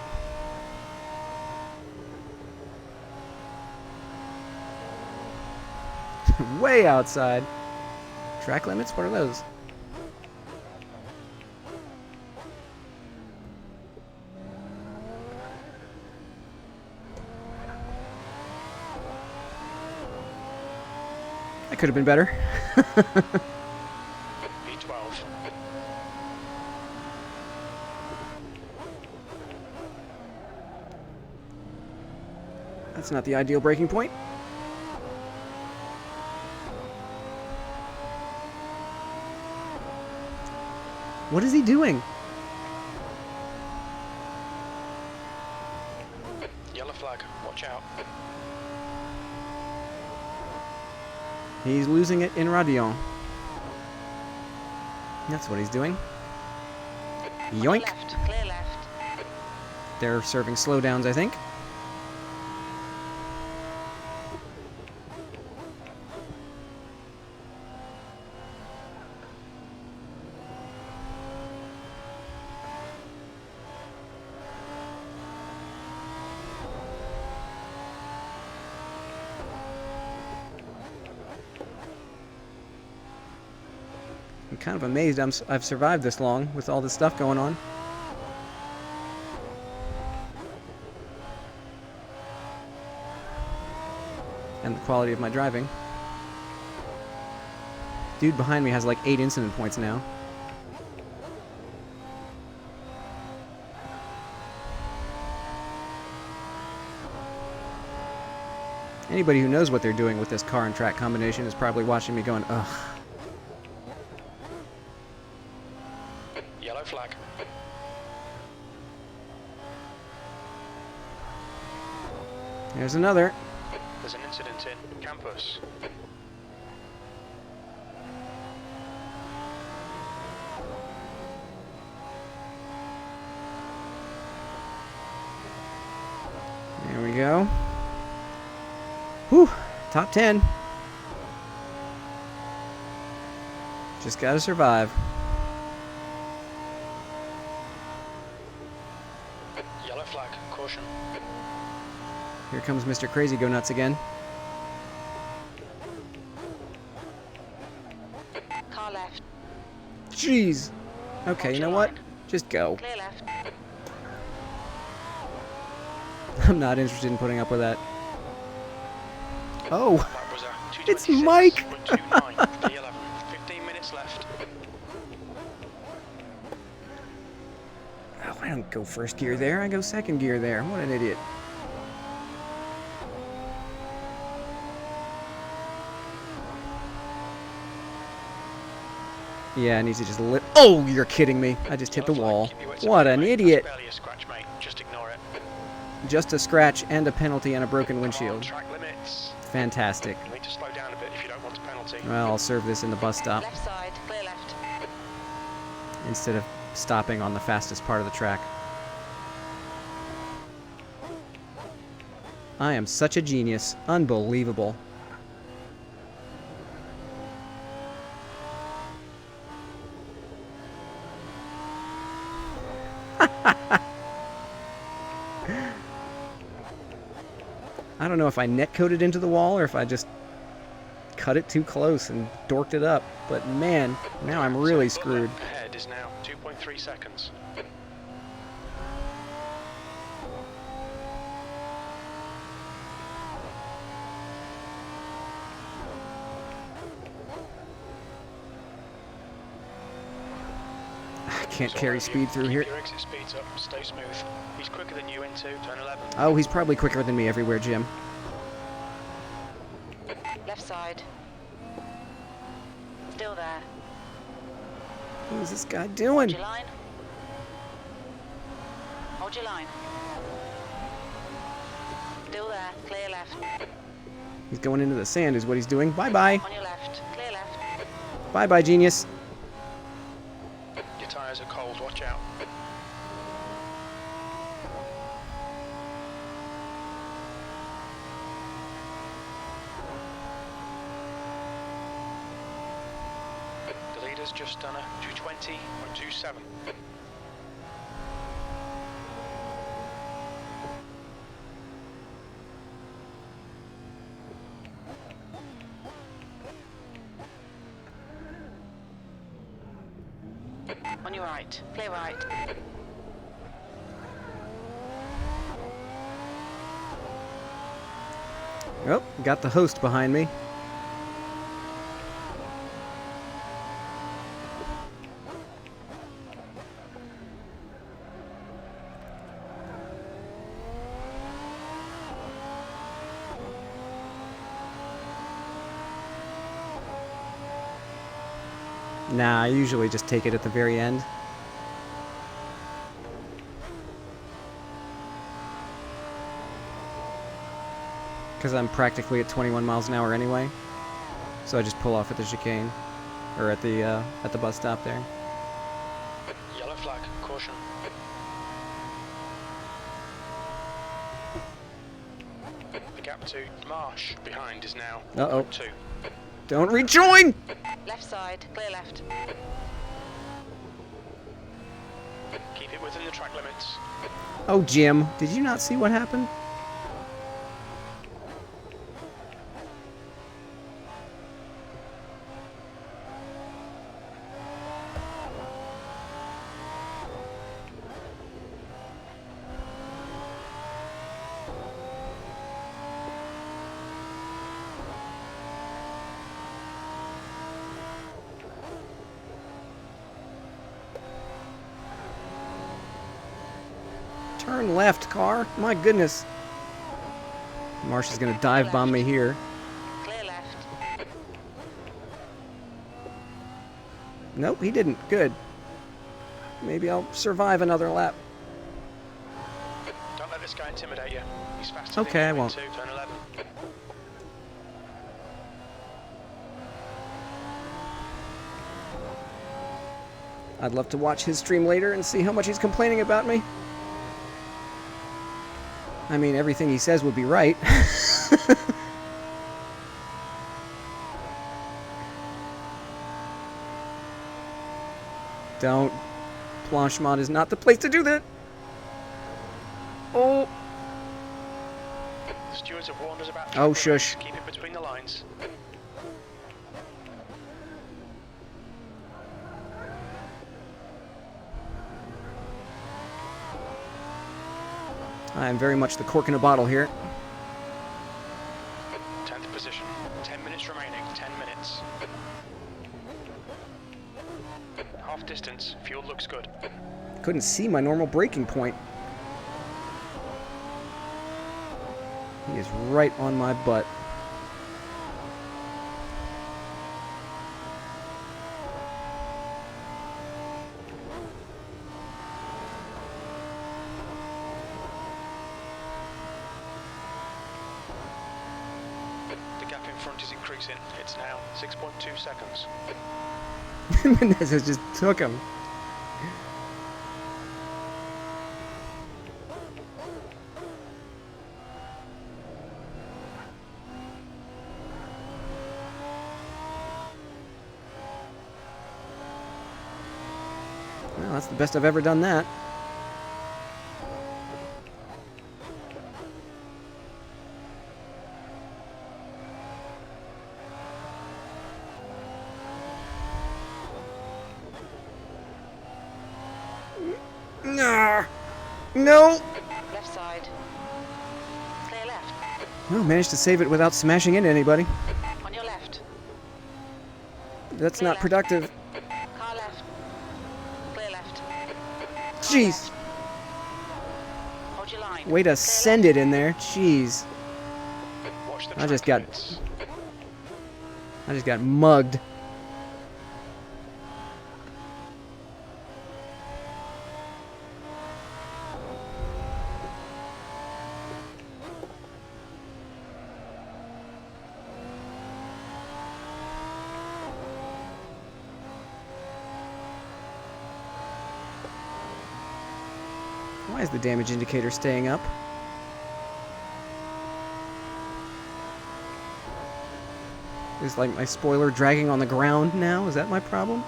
S1: way outside. Track limits? What are those? That could have been better.
S2: B12.
S1: That's not the ideal braking point. What is he doing?
S2: Yellow flag, watch out.
S1: He's losing it in Radion. That's what he's doing. Yoink.
S3: Left, clear left.
S1: They're serving slowdowns, I think. I'm kind of amazed I've survived this long with all this stuff going on. And the quality of my driving. Dude behind me has like 8 incident points now. Anybody who knows what they're doing with this car and track combination is probably watching me going, ugh.
S2: Yellow flag.
S1: There's another.
S2: There's an incident in campus.
S1: There we go. Whew, top 10. Just gotta survive.
S2: Yellow flag, caution.
S1: Here comes Mr. Crazy Go Nuts again.
S3: Car left.
S1: Jeez. Okay, you know what? Just go.
S3: Clear left.
S1: I'm not interested in putting up with that. Oh,
S2: That was a
S1: it's Mike!
S2: 226.29, P11. 15 minutes left.
S1: Oh, I don't go first gear there. I go second gear there. What an idiot. Yeah, I need to just lit. Oh, you're kidding me. I just hit the wall. What an idiot.
S2: Barely a scratch, mate. Just ignore it.
S1: Just a scratch and a penalty and a broken
S2: Come on,
S1: windshield.
S2: track limits.
S1: Fantastic.
S2: You need to slow down a bit if you don't want a penalty.
S1: Well, I'll serve this in the bus stop
S3: Left side, clear left.
S1: instead of stopping on the fastest part of the track. I am such a genius. Unbelievable. I don't know if I netcoded into the wall or if I just cut it too close and dorked it up, but man, now I'm really screwed.
S2: Ahead is now 2.3 seconds.
S1: I can't carry speed through here.
S2: Keep your exit speeds up, stay smooth. He's quicker than you into turn 11.
S1: Oh, he's probably quicker than me everywhere, Jim.
S3: Left side. Still there.
S1: What is this guy doing?
S3: Hold your line. Hold your line. Still there, clear left.
S1: He's going into the sand is what he's doing. Bye-bye.
S3: On your left, clear left.
S1: Bye-bye, genius.
S2: Your tyres are cold, watch out. The leader's just done a 220.27.
S3: On your right. Clear right.
S1: Oh, got the host behind me. Nah, I usually just take it at the very end. Because I'm practically at 21 miles an hour anyway. So I just pull off at the chicane. Or at the bus stop there.
S2: Yellow flag, caution. The gap to Marsh behind is now
S1: Uh-oh.
S2: 2.
S1: Don't rejoin!
S3: Left side. Clear left.
S2: Keep it within the track limits.
S1: Oh, Jim, did you not see what happened? Turn left, car. My goodness. Marsh is going to dive bomb me here.
S3: Clear left.
S1: Nope, he didn't. Good. Maybe I'll survive another lap.
S2: Don't let this guy intimidate you. He's faster
S1: Okay, I
S2: than you.
S1: won't.
S2: 2, turn 11.
S1: I'd love to watch his stream later and see how much he's complaining about me. I mean, everything he says would be right. Don't. Planchemont is not the place to do that. Oh.
S2: The stewards have warned us about
S1: Oh,
S2: track
S1: shush.
S2: limits. Keep it between the lines.
S1: I am very much the cork in a bottle here.
S2: 10th position. 10 minutes remaining. 10 minutes. Half distance. Fuel looks good.
S1: Couldn't see my normal braking point. He is right on my butt.
S2: The gap in front is increasing. It's now 6.2 seconds.
S1: Menezes just took him. Well, that's the best I've ever done that. Nah. No.
S3: Left side. Clear left.
S1: Well, managed to save it without smashing into anybody.
S3: On your left.
S1: That's
S3: Clear
S1: not
S3: left.
S1: productive.
S3: Car left. Clear left. Car
S1: Jeez.
S3: left. Hold your line.
S1: Way to
S3: Clear
S1: send
S3: left.
S1: it in there. Jeez.
S2: Watch the
S1: I
S2: track
S1: just got-
S2: limits.
S1: I just got mugged. Why is the damage indicator staying up? Is like my spoiler dragging on the ground now? Is that my problem?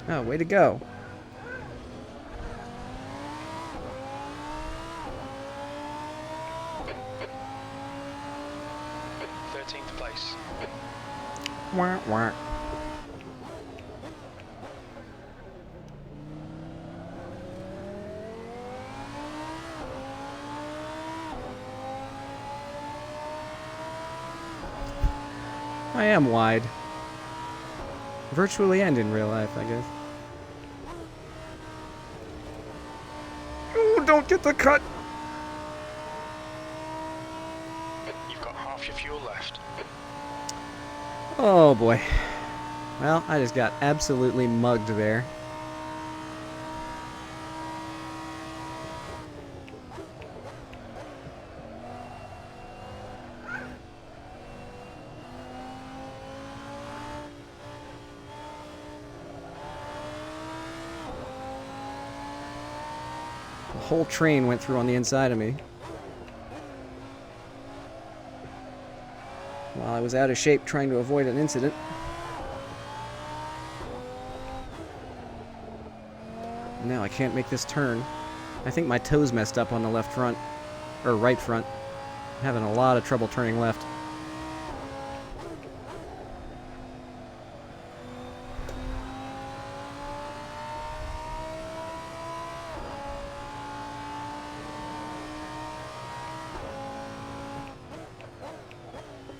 S1: Oh, way to go.
S2: 13th place.
S1: Wah, wah. I am wide. Virtually and in real life, I guess. Ooh, don't get the cut!
S2: You've got half your fuel left.
S1: Oh boy. Well, I just got absolutely mugged there. The whole train went through on the inside of me. While I was out of shape trying to avoid an incident. Now I can't make this turn. I think my toes messed up on the left front. Or right front. I'm having a lot of trouble turning left.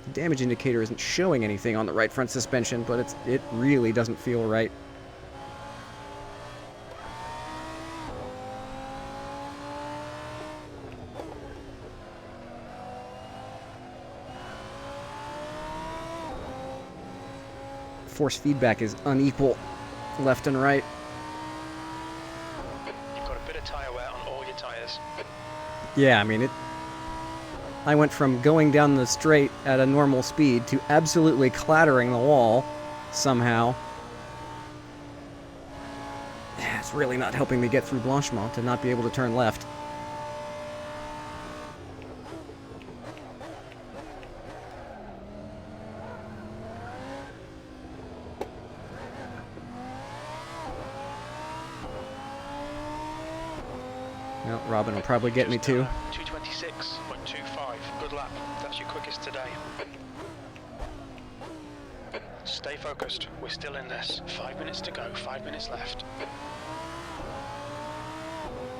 S1: The damage indicator isn't showing anything on the right front suspension, but it really doesn't feel right. Force feedback is unequal, left and right.
S2: You've got a bit of tyre wear on all your tyres.
S1: Yeah, I mean, I went from going down the straight at a normal speed to absolutely clattering the wall somehow. It's really not helping me get through Blanchemont to not be able to turn left. Well, Robin will probably get me too.
S2: 226.25. Good lap. That's your quickest today. Stay focused. We're still in this. 5 minutes to go. 5 minutes left.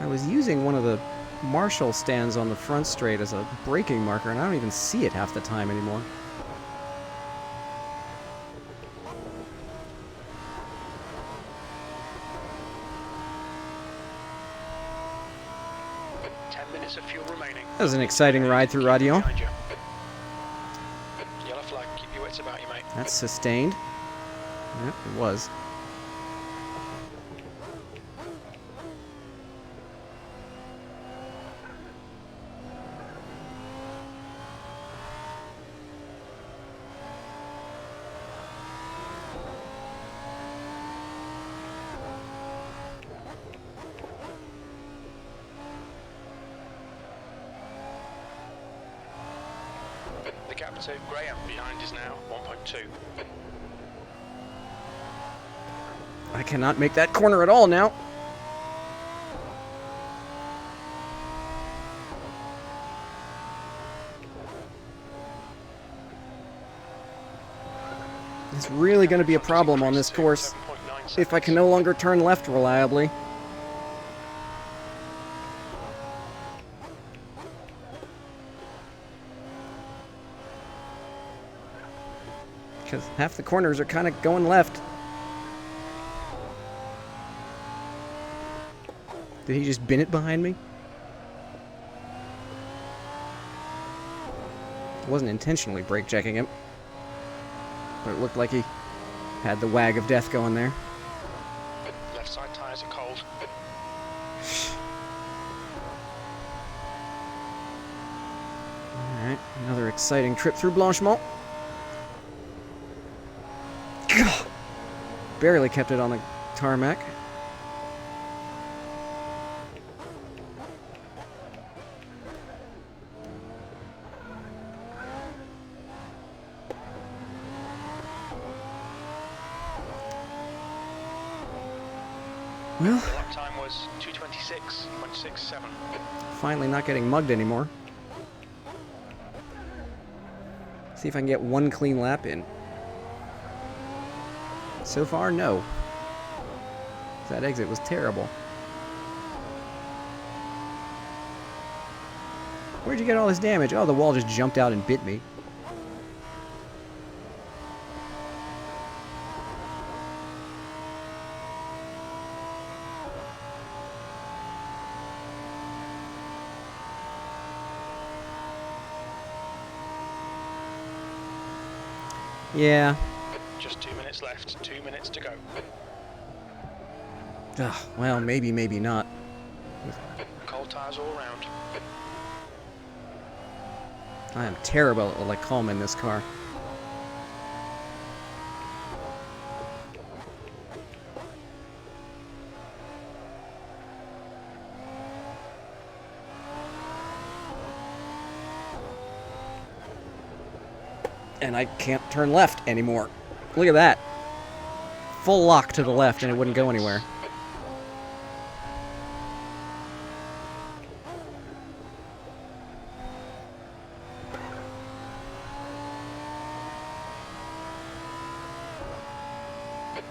S1: I was using one of the Marshall stands on the front straight as a braking marker, and I don't even see it half the time anymore.
S2: Of fuel remaining.
S1: That was an exciting ride through Radion.
S2: Yellow flag, keep your wits about you, mate.
S1: That's sustained. Yep, it was.
S2: Gap to Graham behind is now 1.2.
S1: I cannot make that corner at all now. It's really going to be a problem on this course if I can no longer turn left reliably. Because half the corners are kind of going left. Did he just bin it behind me? I wasn't intentionally brake checking him, but it looked like he had the wag of death going there.
S2: Left side tyres are cold.
S1: Alright, another exciting trip through Blanchemont. God, barely kept it on the tarmac. Well,
S2: the lap time was 2:26.67.
S1: Finally not getting mugged anymore. See if I can get one clean lap in. So far, no. That exit was terrible. Where'd you get all this damage? Oh, the wall just jumped out and bit me. Yeah.
S2: Just 2 minutes left, 2 minutes to go.
S1: Ugh, well, maybe, maybe not.
S2: Cold tires all around.
S1: I am terrible at like calming this car. And I can't turn left anymore. Look at that. Full lock to the left and it wouldn't go anywhere.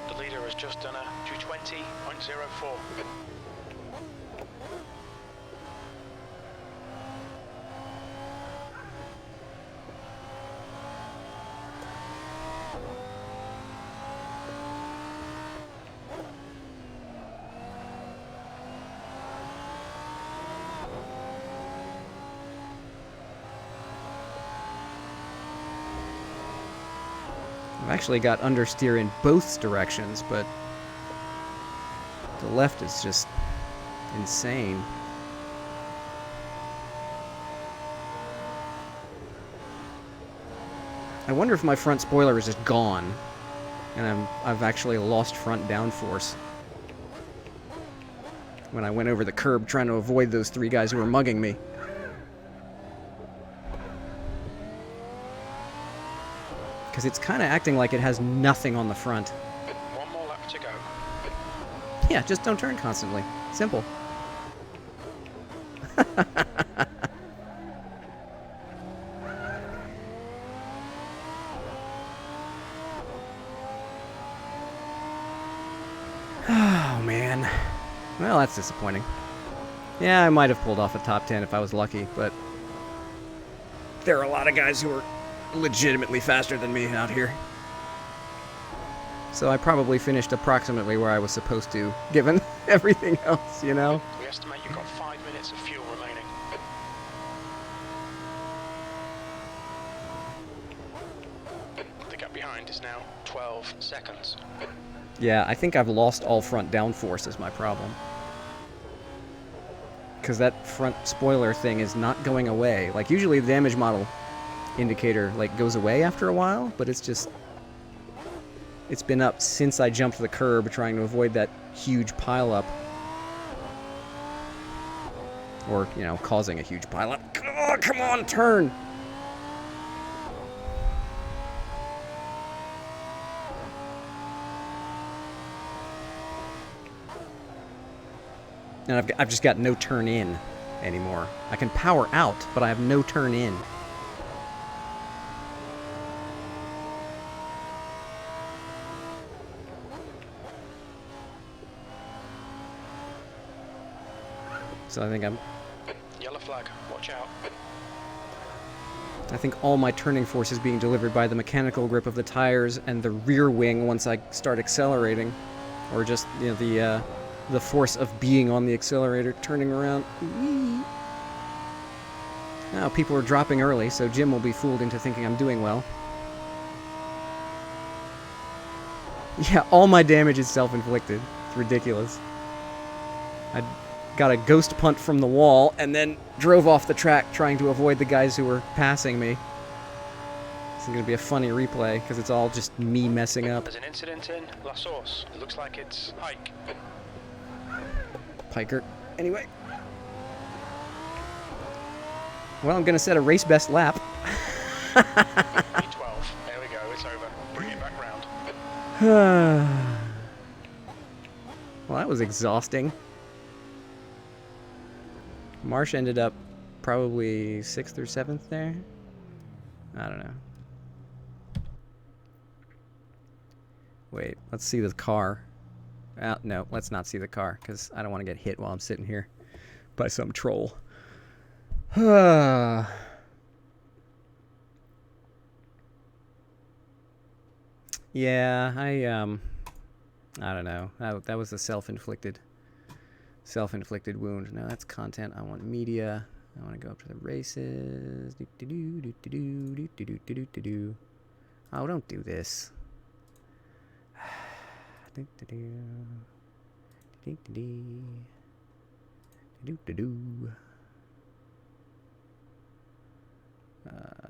S2: The leader has just done a 220.04.
S1: I've actually got understeer in both directions, but the left is just insane. I wonder if my front spoiler is just gone, and I've actually lost front downforce. When I went over the curb trying to avoid those three guys who were mugging me. Because it's kind of acting like it has nothing on the front.
S2: One more lap to go.
S1: Yeah, just don't turn constantly. Simple. Oh, man. Well, that's disappointing. Yeah, I might have pulled off a top 10 if I was lucky, but there are a lot of guys who are legitimately faster than me out here. So I probably finished approximately where I was supposed to, given everything else, you know?
S2: We estimate you've got 5 minutes of fuel remaining. The gap behind is now 12 seconds.
S1: Yeah, I think I've lost all front downforce is my problem. Because that front spoiler thing is not going away. Like, usually the damage model indicator, like, goes away after a while, but it's just... It's been up since I jumped the curb trying to avoid that huge pileup. Or, you know, causing a huge pileup. Oh, come on, turn! And I've just got no turn in anymore. I can power out, but I have no turn in. So I think
S2: Yellow flag, watch out.
S1: I think all my turning force is being delivered by the mechanical grip of the tires and the rear wing once I start accelerating. Or just, you know, the force of being on the accelerator, turning around. Whee! Now, people are dropping early, so Jim will be fooled into thinking I'm doing well. Yeah, all my damage is self-inflicted. It's ridiculous. I got a ghost punt from the wall, and then drove off the track trying to avoid the guys who were passing me. This is going to be a funny replay, because it's all just me messing up.
S2: There's an incident in La Source. It looks like it's Pike.
S1: Piker. Anyway. Well, I'm going to set a race best lap.
S2: E12. There we go. It's over. Bring it back round.
S1: Well, that was exhausting. Marsh ended up probably 6th or 7th there. I don't know. Wait, let's see the car. No, let's not see the car, because I don't want to get hit while I'm sitting here by some troll. Yeah, I don't know. That was a self-inflicted wound. No, that's content. I want media. I want to go up to the races. Oh, don't do this.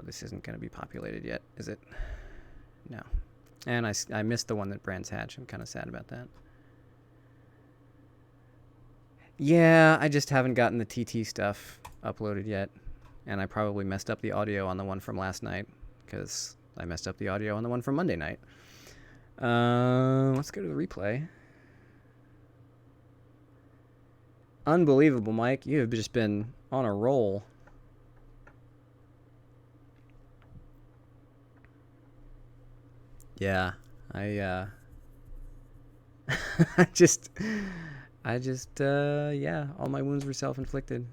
S1: This isn't going to be populated yet, is it? No. And I missed the one that Brands Hatch. I'm kind of sad about that. Yeah, I just haven't gotten the TT stuff uploaded yet. And I probably messed up the audio on the one from last night, because I messed up the audio on the one from Monday night. Let's go to the replay. Unbelievable, Mike. You have just been on a roll. Yeah, yeah, all my wounds were self-inflicted.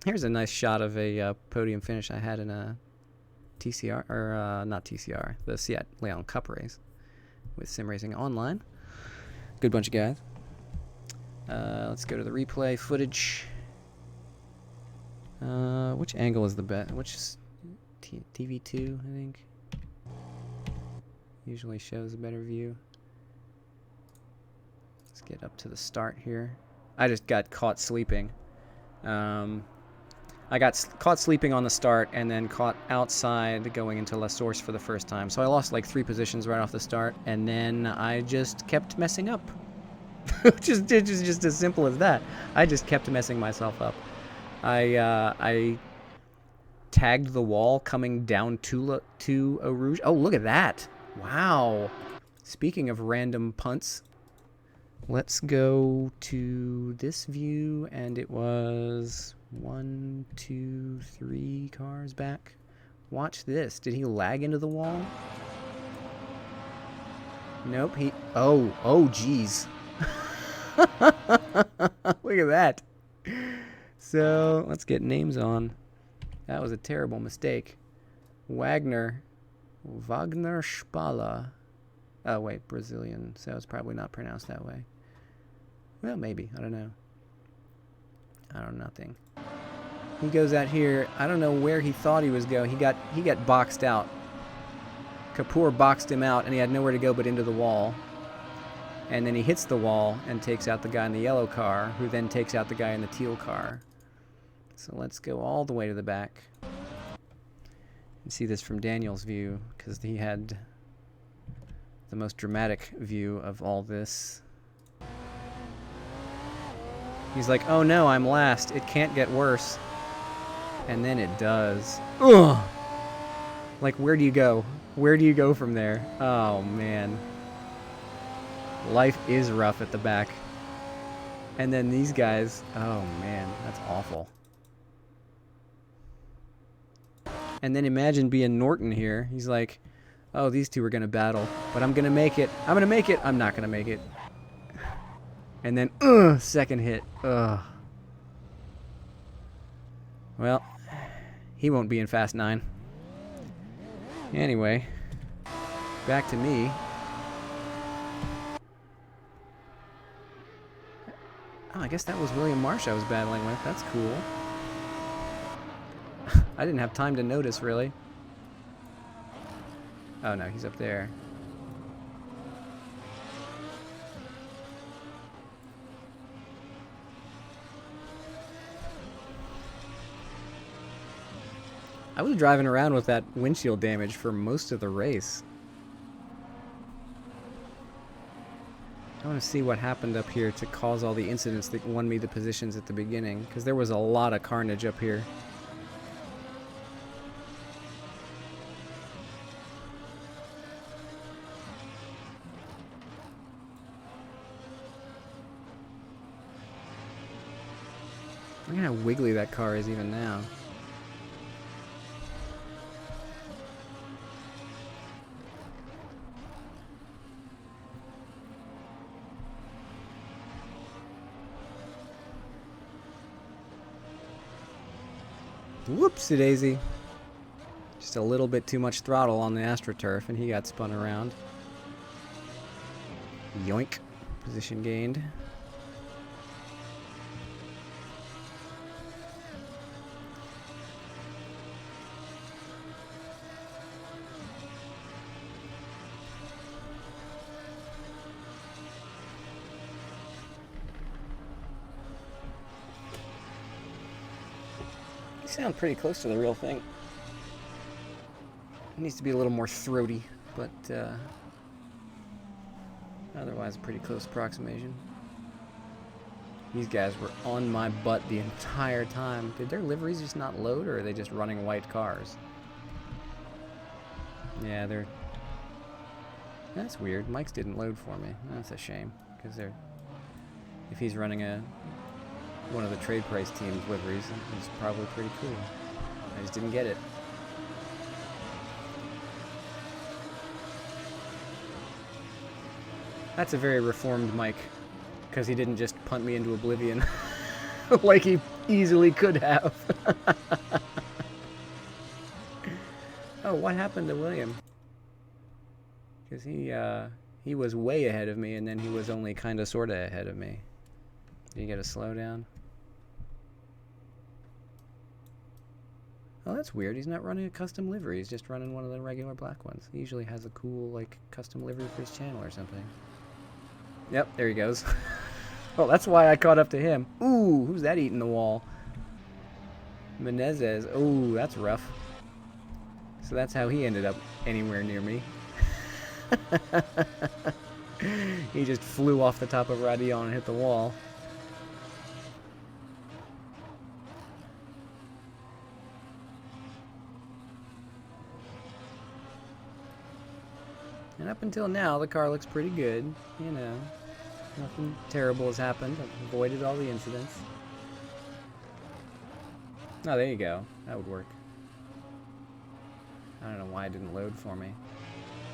S1: Here's a nice shot of a podium finish I had in a TCR, or not TCR, the Seat Leon Cup race with Sim Racing Online. Good bunch of guys. Let's go to the replay footage. Which angle is the best? Which is TV2, I think. Usually shows a better view. Let's get up to the start here. I just got caught sleeping. I got caught sleeping on the start and then caught outside going into La Source for the first time. So I lost like 3 positions right off the start, and then I just kept messing up. just as simple as that. I just kept messing myself up. I tagged the wall coming down to Eau Rouge. Oh, look at that. Wow. Speaking of random punts, let's go to this view, and it was 1, 2, 3 cars back. Watch this. Did he lag into the wall? Nope. Oh, geez. Look at that. So, let's get names on. That was a terrible mistake. Wagner Spala. Oh, wait, Brazilian. So it's probably not pronounced that way. Well, maybe. I don't know. I don't know nothing. He goes out here. I don't know where he thought he was going. He got boxed out. Kapoor boxed him out, and he had nowhere to go but into the wall. And then he hits the wall and takes out the guy in the yellow car, who then takes out the guy in the teal car. So let's go all the way to the back and see this from Daniel's view, because he had the most dramatic view of all this. He's like, oh no, I'm last. It can't get worse. And then it does. Ugh! Like, where do you go? Where do you go from there? Oh, man. Life is rough at the back. And then these guys, oh man, that's awful. And then imagine being Norton here. He's like, oh, these two are going to battle, but I'm going to make it. I'm going to make it. I'm not going to make it. And then, second hit. Ugh. Well, he won't be in Fast 9. Anyway, back to me. Oh, I guess that was William Marsh I was battling with. That's cool. I didn't have time to notice, really. Oh, no, he's up there. I was driving around with that windshield damage for most of the race. I want to see what happened up here to cause all the incidents that won me the positions at the beginning, because there was a lot of carnage up here. Look at how wiggly that car is even now. Whoopsie daisy. Just a little bit too much throttle on the AstroTurf and he got spun around. Yoink. Position gained. You sound pretty close to the real thing. It needs to be a little more throaty, but otherwise a pretty close approximation. These guys were on my butt the entire time. Did their liveries just not load, or are they just running white cars? Yeah, they're... That's weird. Mike's didn't load for me. That's a shame, because they're... If he's running one of the trade price team's liveries, it's probably pretty cool. I just didn't get it. That's a very reformed Mike, because he didn't just punt me into oblivion like he easily could have. Oh, what happened to William? Because he was way ahead of me, and then he was only kind of sort of ahead of me. Did he get a slowdown? Oh, that's weird. He's not running a custom livery. He's just running one of the regular black ones. He usually has a cool, like, custom livery for his channel or something. Yep, there he goes. Well, that's why I caught up to him. Ooh, who's that eating the wall? Menezes. Ooh, that's rough. So that's how he ended up anywhere near me. He just flew off the top of Radion and hit the wall. And up until now, the car looks pretty good, you know. Nothing terrible has happened. I've avoided all the incidents. Oh, there you go. That would work. I don't know why it didn't load for me.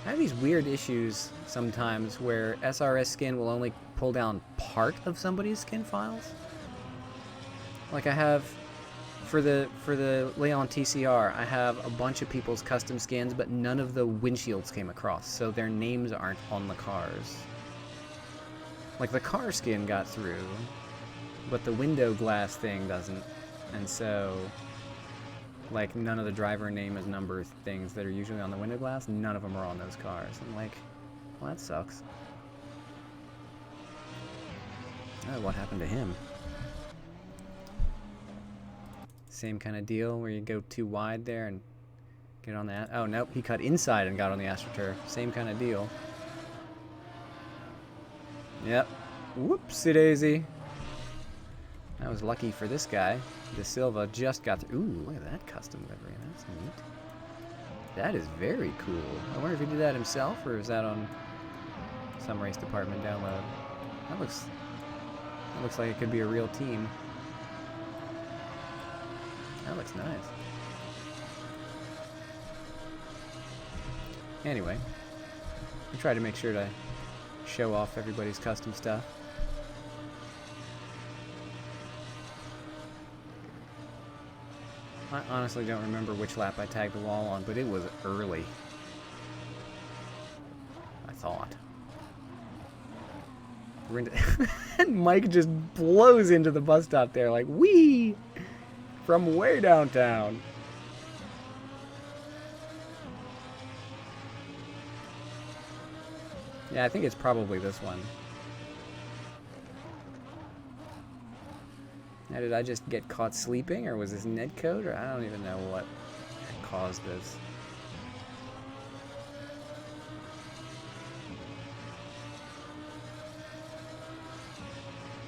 S1: I have these weird issues sometimes where SRS skin will only pull down part of somebody's skin files. Like I have... For the Leon TCR, I have a bunch of people's custom skins, but none of the windshields came across, so their names aren't on the cars. Like, the car skin got through, but the window glass thing doesn't. And so, like, none of the driver name is number things that are usually on the window glass, none of them are on those cars. I'm like, well, that sucks. Oh, what happened to him? Same kind of deal where you go too wide there and get on that. Oh, nope, he cut inside and got on the AstroTurf. Same kind of deal. Yep. Whoopsie daisy. That was lucky for this guy. De Silva just got through. Ooh, look at that custom livery. That's neat. That is very cool. I wonder if he did that himself, or is that on some race department download? That looks like it could be a real team. That looks nice. Anyway, I try to make sure to show off everybody's custom stuff. I honestly don't remember which lap I tagged the wall on, but it was early. I thought. We're into and Mike just blows into the bus stop there like, wee! From way downtown. Yeah, I think it's probably this one. Now, did I just get caught sleeping, or was this netcode, or I don't even know what caused this.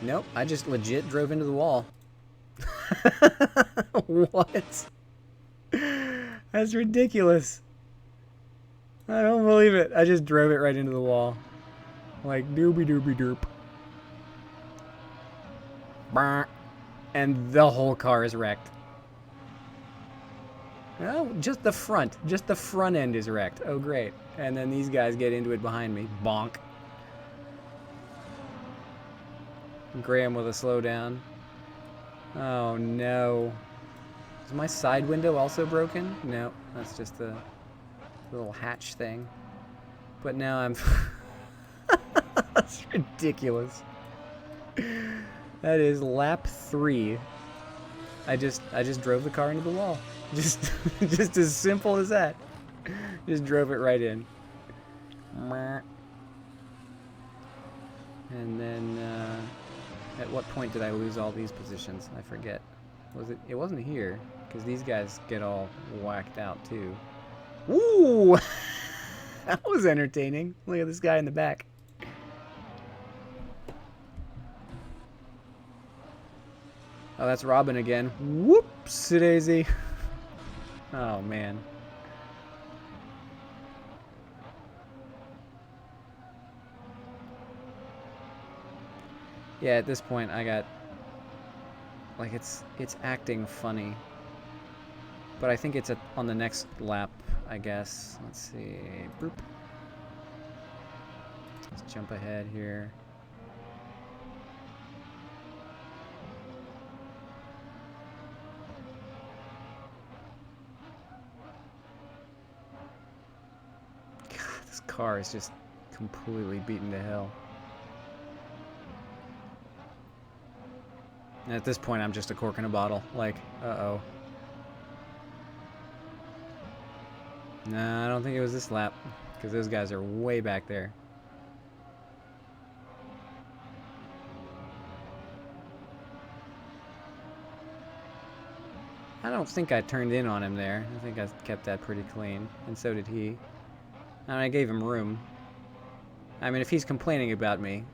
S1: Nope, I just legit drove into the wall. What? That's ridiculous. I don't believe it. I just drove it right into the wall. Like, doobie doobie derp. Brr. And the whole car is wrecked. Oh, just the front. Just the front end is wrecked. Oh, great. And then these guys get into it behind me. Bonk. Graham with a slowdown. Oh, no. Is my side window also broken? No, that's just the little hatch thing. But now I'm... That's ridiculous. That is lap 3. I just drove the car into the wall. Just as simple as that. Just drove it right in. And then at what point did I lose all these positions? I forget. Was it? It wasn't here, because these guys get all whacked out too. Woo! That was entertaining. Look at this guy in the back. Oh, that's Robin again. Whoops, daisy. Oh, man. Yeah, at this point, I got... Like, it's acting funny. But I think it's on the next lap, I guess. Let's see. Boop. Let's jump ahead here. This car is just completely beaten to hell. And at this point, I'm just a cork in a bottle. Like, uh-oh. Nah, I don't think it was this lap, because those guys are way back there. I don't think I turned in on him there. I think I kept that pretty clean, and so did he. And I gave him room. I mean, if he's complaining about me,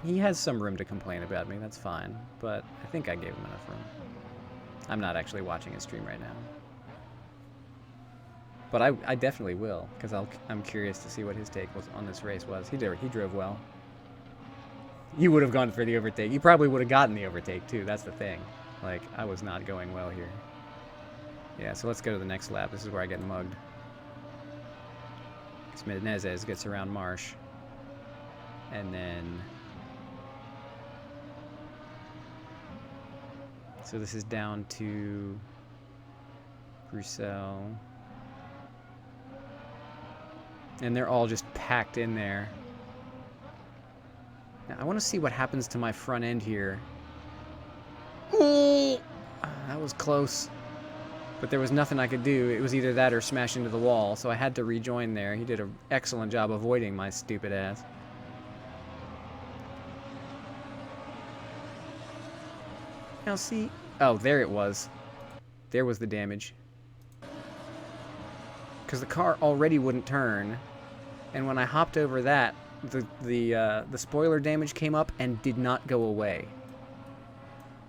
S1: he has some room to complain about me, that's fine. But I think I gave him enough room. I'm not actually watching his stream right now. But I definitely will, because I'm curious to see what his take was on this race was. He drove well. You would have gone for the overtake. You probably would have gotten the overtake, too. That's the thing. Like, I was not going well here. Yeah, so let's go to the next lap. This is where I get mugged. Menezes gets around Marsh. And then... So this is down to... Roussel. And they're all just packed in there. Now, I want to see what happens to my front end here. Ooh! That was close. But there was nothing I could do. It was either that or smash into the wall, so I had to rejoin there. He did an excellent job avoiding my stupid ass. Now see... Oh, there it was. There was the damage. Because the car already wouldn't turn. And when I hopped over that, the spoiler damage came up and did not go away.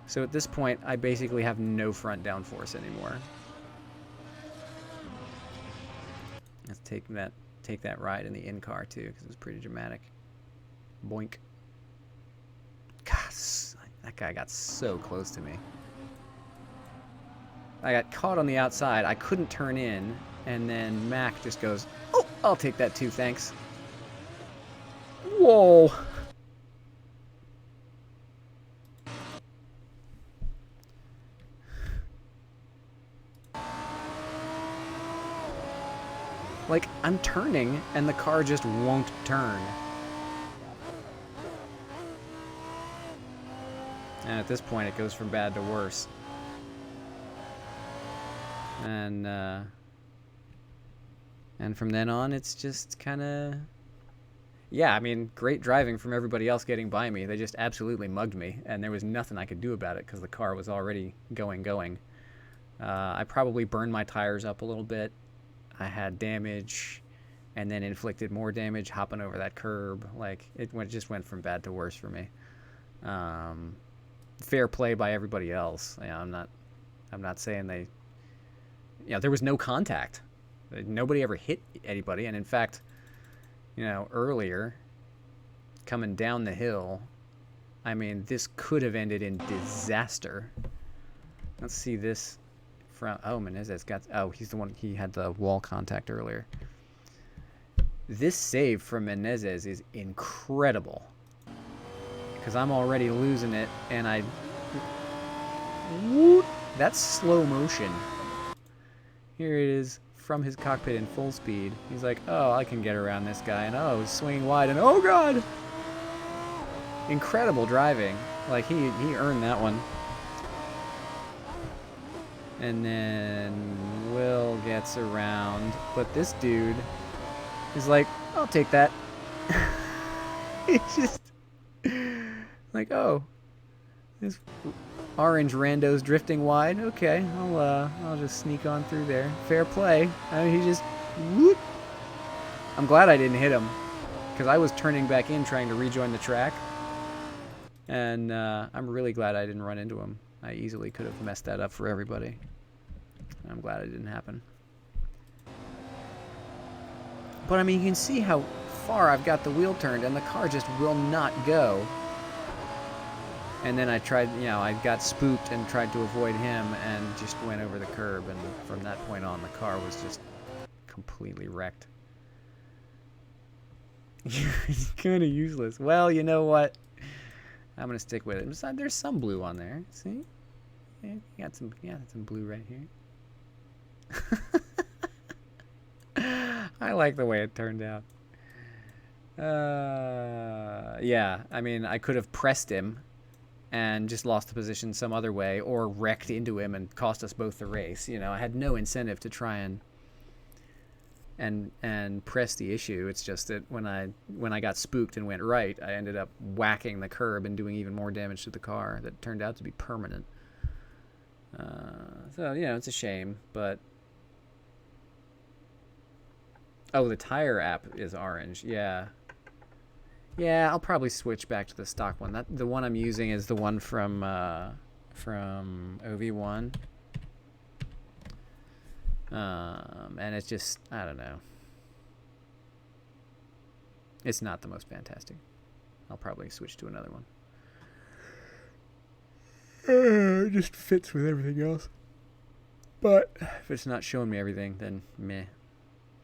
S1: So at this point, I basically have no front downforce anymore. Let's take that ride in the in-car too, because it was pretty dramatic. Boink. God, that guy got so close to me. I got caught on the outside. I couldn't turn in, and then Mac just goes, "Oh, I'll take that too, thanks." Whoa. Like, I'm turning, and the car just won't turn. And at this point, it goes from bad to worse. And from then on, it's just kind of... Yeah, I mean, great driving from everybody else getting by me. They just absolutely mugged me, and there was nothing I could do about it because the car was already going. I probably burned my tires up a little bit. I had damage, and then inflicted more damage hopping over that curb. Like, it just went from bad to worse for me. Fair play by everybody else. Yeah, I'm not saying they... Yeah, there was no contact. Nobody ever hit anybody, and in fact, you know, earlier, coming down the hill, I mean, this could have ended in disaster. Let's see this. Oh, Menezes got... Oh, he's the one... He had the wall contact earlier. This save from Menezes is incredible. Because I'm already losing it, and I... Whoop, That's slow motion. Here it is from his cockpit in full speed. He's like, oh, I can get around this guy, and oh, swinging wide, and oh god! Incredible driving. Like, he earned that one. And then Will gets around, but this dude is like, I'll take that. He's just like, oh, this orange rando's drifting wide. Okay, I'll just sneak on through there. Fair play. I mean, he just whoop. I'm glad I didn't hit him, because I was turning back in trying to rejoin the track, and I'm really glad I didn't run into him. I easily could have messed that up for everybody. I'm glad it didn't happen. But I mean, you can see how far I've got the wheel turned, and the car just will not go. And then I tried, you know, I got spooked and tried to avoid him and just went over the curb, and from that point on, the car was just completely wrecked. It's kind of useless. Well, you know what? I'm gonna stick with it. Besides, there's some blue on there. See? Yeah, you got some blue right here. I like the way it turned out. Yeah, I mean, I could have pressed him and just lost the position some other way, or wrecked into him and cost us both the race. You know, I had no incentive to try and press the issue. It's just that when I got spooked and went right, I ended up whacking the curb and doing even more damage to the car that turned out to be permanent. So, you know, it's a shame, but... Oh, the tire app is orange. Yeah. Yeah, I'll probably switch back to the stock one. The one I'm using is the one from OV1. And it's just, I don't know. It's not the most fantastic. I'll probably switch to another one. It just fits with everything else. But if it's not showing me everything, then meh.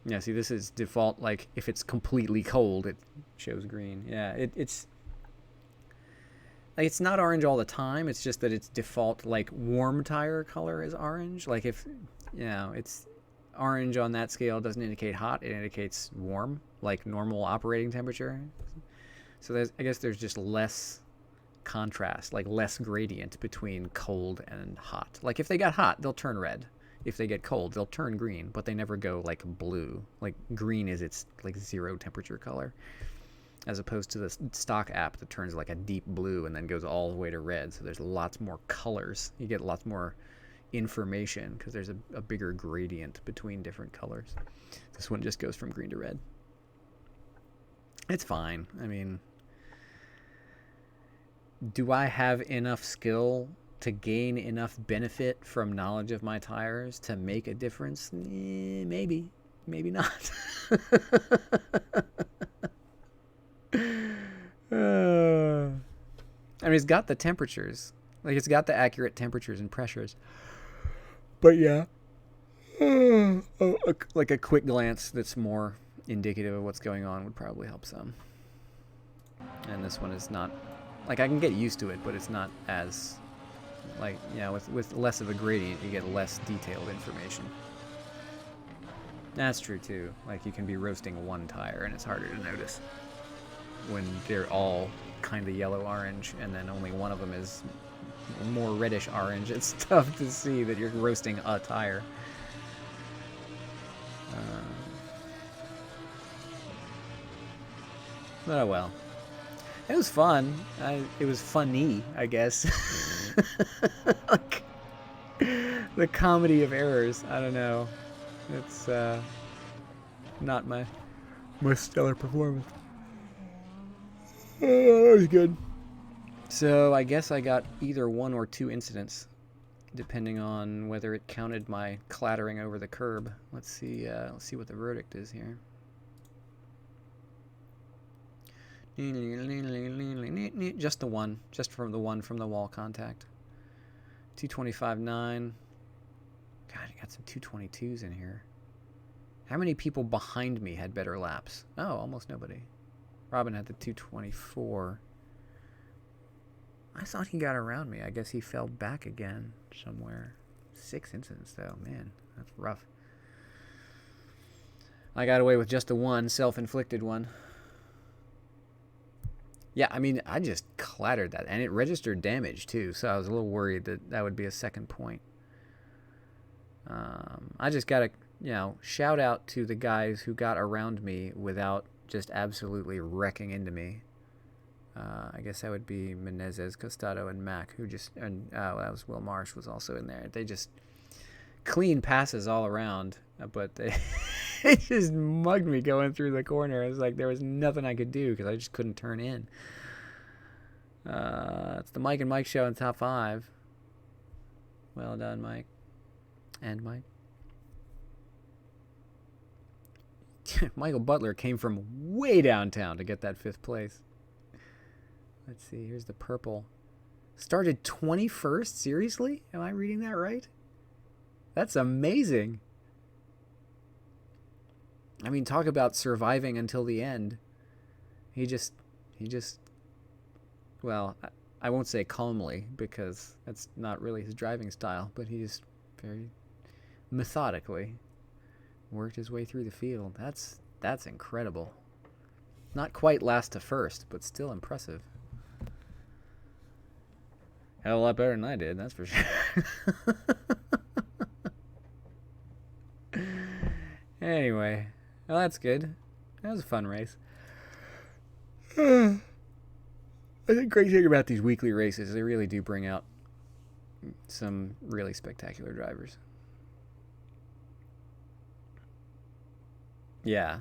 S1: Yeah, see, this is default. Like, if it's completely cold, it shows green. Yeah, it's like, it's not orange all the time. It's just that its default, like, warm tire color is orange. Like, if, you know, it's orange on that scale doesn't indicate hot. It indicates warm, like normal operating temperature. So I guess there's just less contrast, like less gradient between cold and hot. Like, if they got hot, they'll turn red. If they get cold, they'll turn green, but they never go like blue. Like, green is its like zero temperature color, as opposed to the stock app that turns like a deep blue and then goes all the way to red. So there's lots more colors. You get lots more information because there's a bigger gradient between different colors. This one just goes from green to red. It's fine. I mean, do I have enough skill to gain enough benefit from knowledge of my tires to make a difference? Maybe. Maybe not. I mean, it's got the temperatures. Like, it's got the accurate temperatures and pressures. But yeah. Like a quick glance that's more indicative of what's going on would probably help some. And this one is not... Like, I can get used to it, but it's not as... Like, you know, with less of a gradient, you get less detailed information. That's true, too. Like, you can be roasting one tire, and it's harder to notice when they're all kind of yellow-orange, and then only one of them is more reddish-orange. It's tough to see that you're roasting a tire. But oh well. It was fun. It was funny, I guess. Like, the comedy of errors. I don't know. It's not my most stellar performance. Oh, it was good. So I guess I got either 1 or 2 incidents, depending on whether it counted my clattering over the curb. Let's see what the verdict is here. Just the one. Just from the one from the wall contact. 225.9. God, you got some 222s in here. How many people behind me had better laps? Oh, almost nobody. Robin had the 224. I thought he got around me. I guess he fell back again somewhere. 6 incidents, though. Man, that's rough. I got away with just the one, self-inflicted one. Yeah, I mean, I just clattered that. And it registered damage, too. So I was a little worried that that would be a second point. I just got to, shout out to the guys who got around me without just absolutely wrecking into me. I guess that would be Menezes, Costado, and Mac, who just, and that was Will Marsh was also in there. They just clean passes all around, but they, they just mugged me going through the corner. It was like there was nothing I could do because I just couldn't turn in. It's the Mike and Mike show in top 5. Well done, Mike. And Mike. Michael Butler came from way downtown to get that 5th place. Let's see, here's the purple. Started 21st? Seriously? Am I reading that right? That's amazing. I mean, talk about surviving until the end. He just, well, I won't say calmly because that's not really his driving style, but he just very methodically worked his way through the field. That's incredible. Not quite last to first, but still impressive. Hell, a lot better than I did, that's for sure. Anyway, well, that's good. That was a fun race. I think the great thing about these weekly races, they really do bring out some really spectacular drivers. Yeah,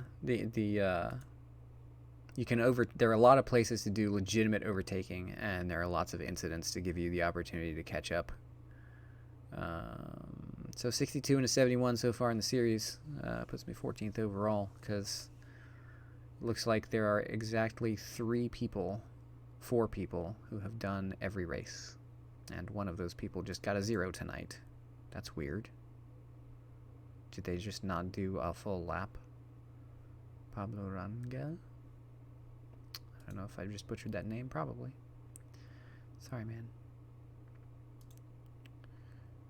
S1: you can there are a lot of places to do legitimate overtaking, and there are lots of incidents to give you the opportunity to catch up. So 62 and a 71 so far in the series puts me 14th overall, because it looks like there are exactly 4 people who have done every race, and one of those people just got a 0 tonight. That's weird. Did they just not do a full lap? Pablo Rangel? I don't know if I just butchered that name. Probably. Sorry, man.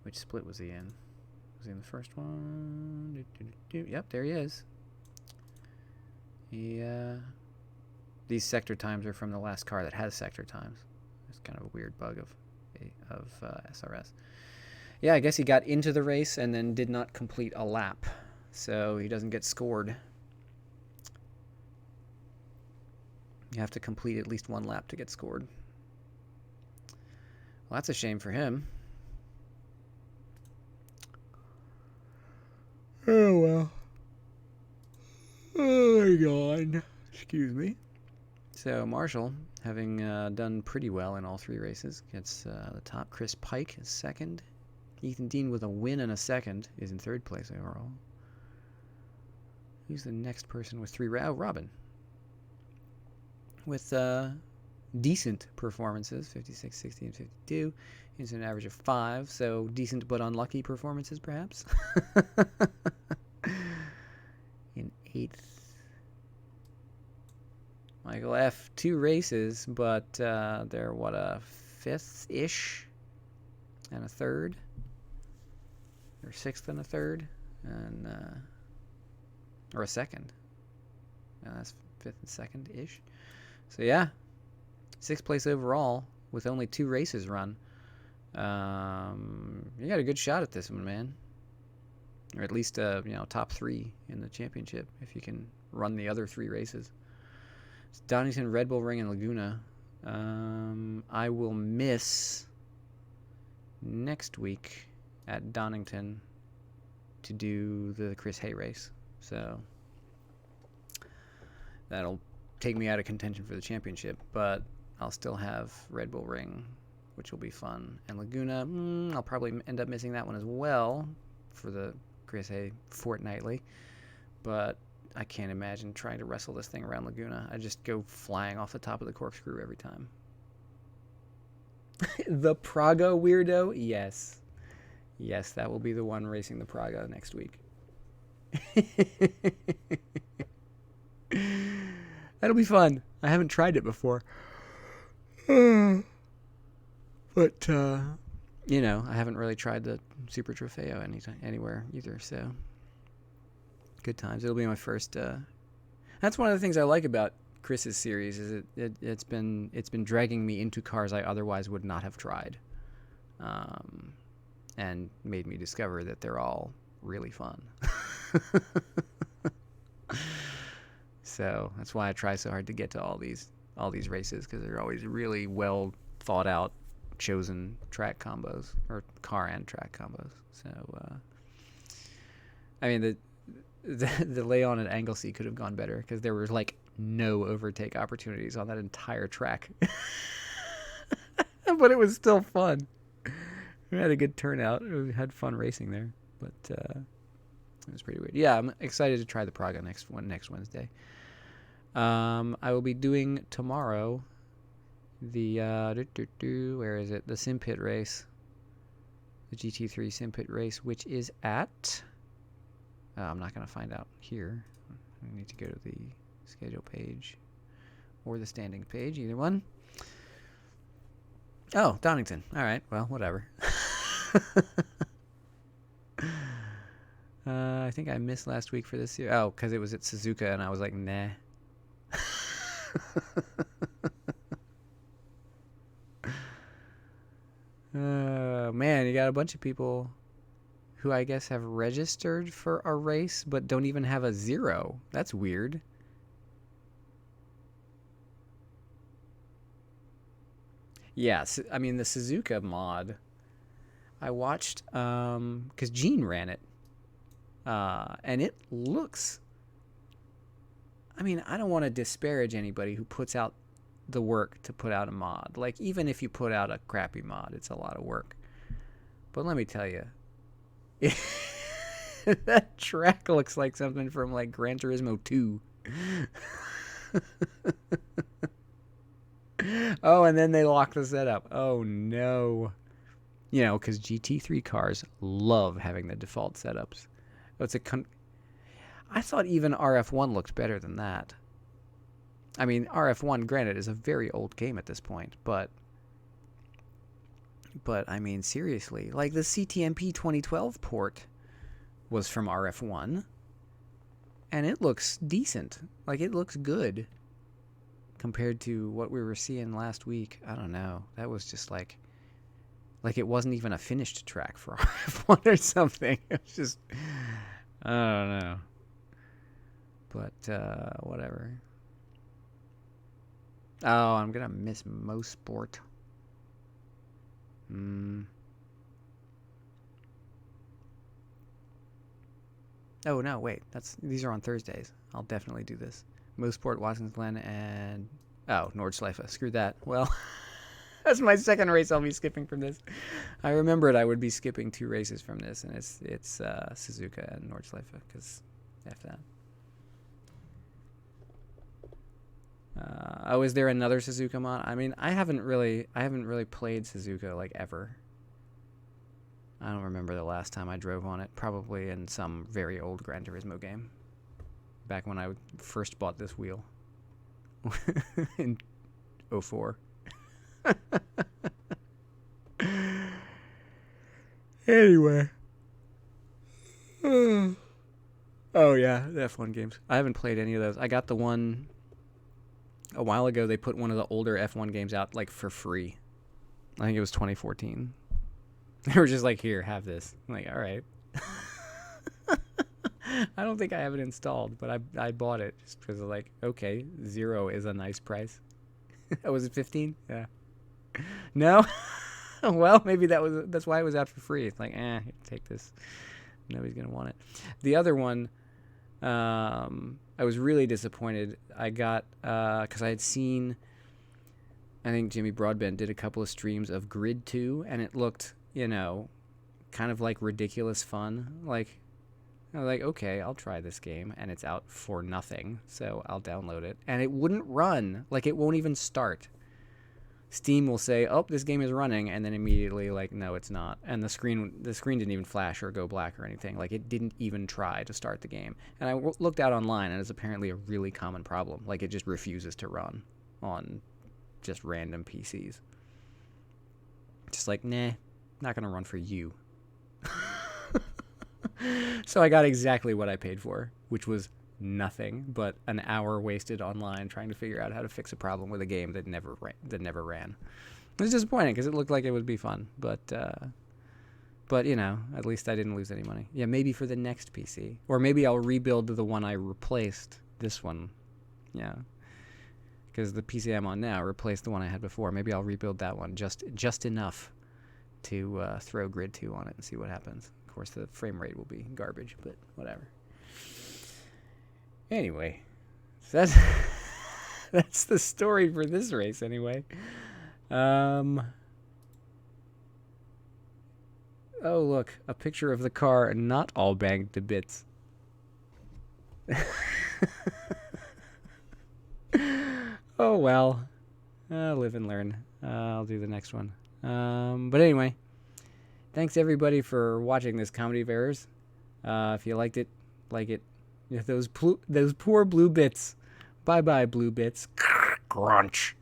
S1: Which split was he in? Was he in the first one? Yep, there he is. These sector times are from the last car that has sector times. It's kind of a weird bug of SRS. Yeah, I guess he got into the race and then did not complete a lap, so he doesn't get scored. You have to complete at least 1 lap to get scored. Well, that's a shame for him. Oh, well. Oh, my God. Excuse me. So, Marshall, having done pretty well in all 3 races, gets the top. Chris Pike is 2nd. Ethan Dean with a win and a 2nd is in 3rd place overall. Who's the next person with 3? Oh, Robin. With decent performances, 56, 60, and 52. It's an average of 5, so decent but unlucky performances, perhaps. In 8th. Michael F. 2 races, but they're, what, a 5th-ish? And a 3rd? Or 6th and a 3rd? And, or a 2nd. No, that's 5th and 2nd-ish. So yeah, 6th place overall with only 2 races run. You got a good shot at this one, man. Or at least top 3 in the championship if you can run the other 3 races. It's Donington, Red Bull Ring, and Laguna. I will miss next week at Donington to do the Chris Hay race. So that'll take me out of contention for the championship, but I'll still have Red Bull Ring, which will be fun. And Laguna, I'll probably end up missing that one as well for the Chris Hay fortnightly, but I can't imagine trying to wrestle this thing around Laguna. I just go flying off the top of the corkscrew every time. The Praga weirdo? Yes. Yes, that will be the one racing the Praga next week. That'll be fun. I haven't tried it before. But you know, I haven't really tried the SuperTrofeo anywhere either, so good times. It'll be my first. That's one of the things I like about Chris's series is it's been dragging me into cars I otherwise would not have tried, and made me discover that they're all really fun. So that's why I try so hard to get to all these races, because they're always really well thought out, chosen track combos, or car and track combos. So I mean the Leon at Anglesey could have gone better, because there was like no overtake opportunities on that entire track. But it was still fun. We had a good turnout. We had fun racing there, but it was pretty weird. Yeah, I'm excited to try the Praga next Wednesday. I will be doing tomorrow the where is it? The Sim Pit race, the GT3 Sim Pit race, which is at. I'm not gonna find out here. I need to go to the schedule page or the standing page, either one. Oh, Donington. All right. Well, whatever. I think I missed last week for this year. Oh, because it was at Suzuka, and I was like, nah. Man, you got a bunch of people who I guess have registered for a race but don't even have a 0. That's weird. Yes, I mean the Suzuka mod. I watched because Gene ran it, and it looks. I mean, I don't want to disparage anybody who puts out the work to put out a mod. Like, even if you put out a crappy mod, it's a lot of work. But let me tell you, that track looks like something from like Gran Turismo 2. Oh, and then they locked the setup. Oh no. You know, because GT3 cars love having the default setups. It's I thought even RF1 looked better than that. I mean, RF1, granted, is a very old game at this point, but I mean, seriously, like the CTMP 2012 port was from RF1, and it looks decent. Like, it looks good compared to what we were seeing last week. I don't know. That was just like it wasn't even a finished track for RF1 or something. It was just, I don't know. But, whatever. Oh, I'm going to miss Mosport. Oh, no, wait. These are on Thursdays. I'll definitely do this. Mosport, Watkins Glen, and... Oh, Nordschleife. Screw that. Well, that's my second race I'll be skipping from this. I remembered I would be skipping 2 races from this, and it's Suzuka and Nordschleife, because F that. Oh, is there another Suzuka mod? I mean, I haven't really played Suzuka like ever. I don't remember the last time I drove on it. Probably in some very old Gran Turismo game. Back when I first bought this wheel. In 04. Anyway. Oh yeah, the F1 games. I haven't played any of those. I got the one a while ago. They put one of the older F1 games out like for free. I think it was 2014. They were just like, here, have this. I'm like, all right. I don't think I have it installed, but I bought it just because of like, okay, 0 is a nice price. Oh, was it 15? Yeah. No? Well, maybe that's why it was out for free. It's like, take this. Nobody's going to want it. The other one, I was really disappointed. I got, because I had seen, I think Jimmy Broadbent did a couple of streams of Grid 2, and it looked, you know, kind of like ridiculous fun. Like, I was like, okay, I'll try this game, and it's out for nothing, so I'll download it. And it wouldn't run. Like, it won't even start. Steam will say, oh, this game is running, and then immediately, like, no, it's not. And the screen didn't even flash or go black or anything. Like, it didn't even try to start the game. And I looked out online, and it's apparently a really common problem. Like, it just refuses to run on just random PCs. Just like, nah, Not going to run for you. So I got exactly what I paid for, which was nothing but an hour wasted online trying to figure out how to fix a problem with a game that never ran. It was disappointing because it looked like it would be fun, but you know, at least I didn't lose any money. Yeah, maybe for the next PC, or maybe I'll rebuild the one I replaced. This one, yeah, because the PC I'm on now replaced the one I had before. Maybe I'll rebuild that one just enough to throw Grid 2 on it and see what happens. Of course, the frame rate will be garbage, but whatever. Anyway, so that's the story for this race anyway. Oh, look, a picture of the car not all banged to bits. Oh, well. Live and learn. I'll do the next one. But anyway, thanks everybody for watching this Comedy of Errors. If you liked it, like it. Those poor blue bits. Bye-bye, blue bits. Crunch.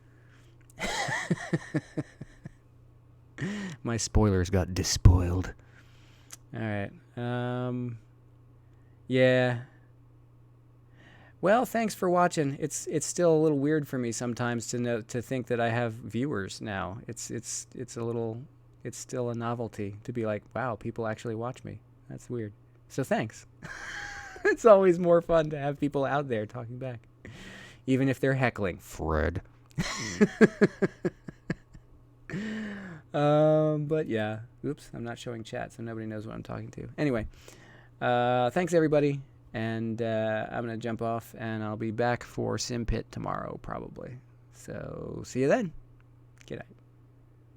S1: My spoilers got despoiled. All right. Yeah. Well, thanks for watching. It's still a little weird for me sometimes to think that I have viewers now. It's still a novelty to be like, wow, people actually watch me. That's weird. So thanks. It's always more fun to have people out there talking back, even if they're heckling. Fred. But yeah, oops, I'm not showing chat, so nobody knows what I'm talking to. Anyway, thanks everybody, and I'm gonna jump off, and I'll be back for Sim Pit tomorrow probably. So see you then. Good night.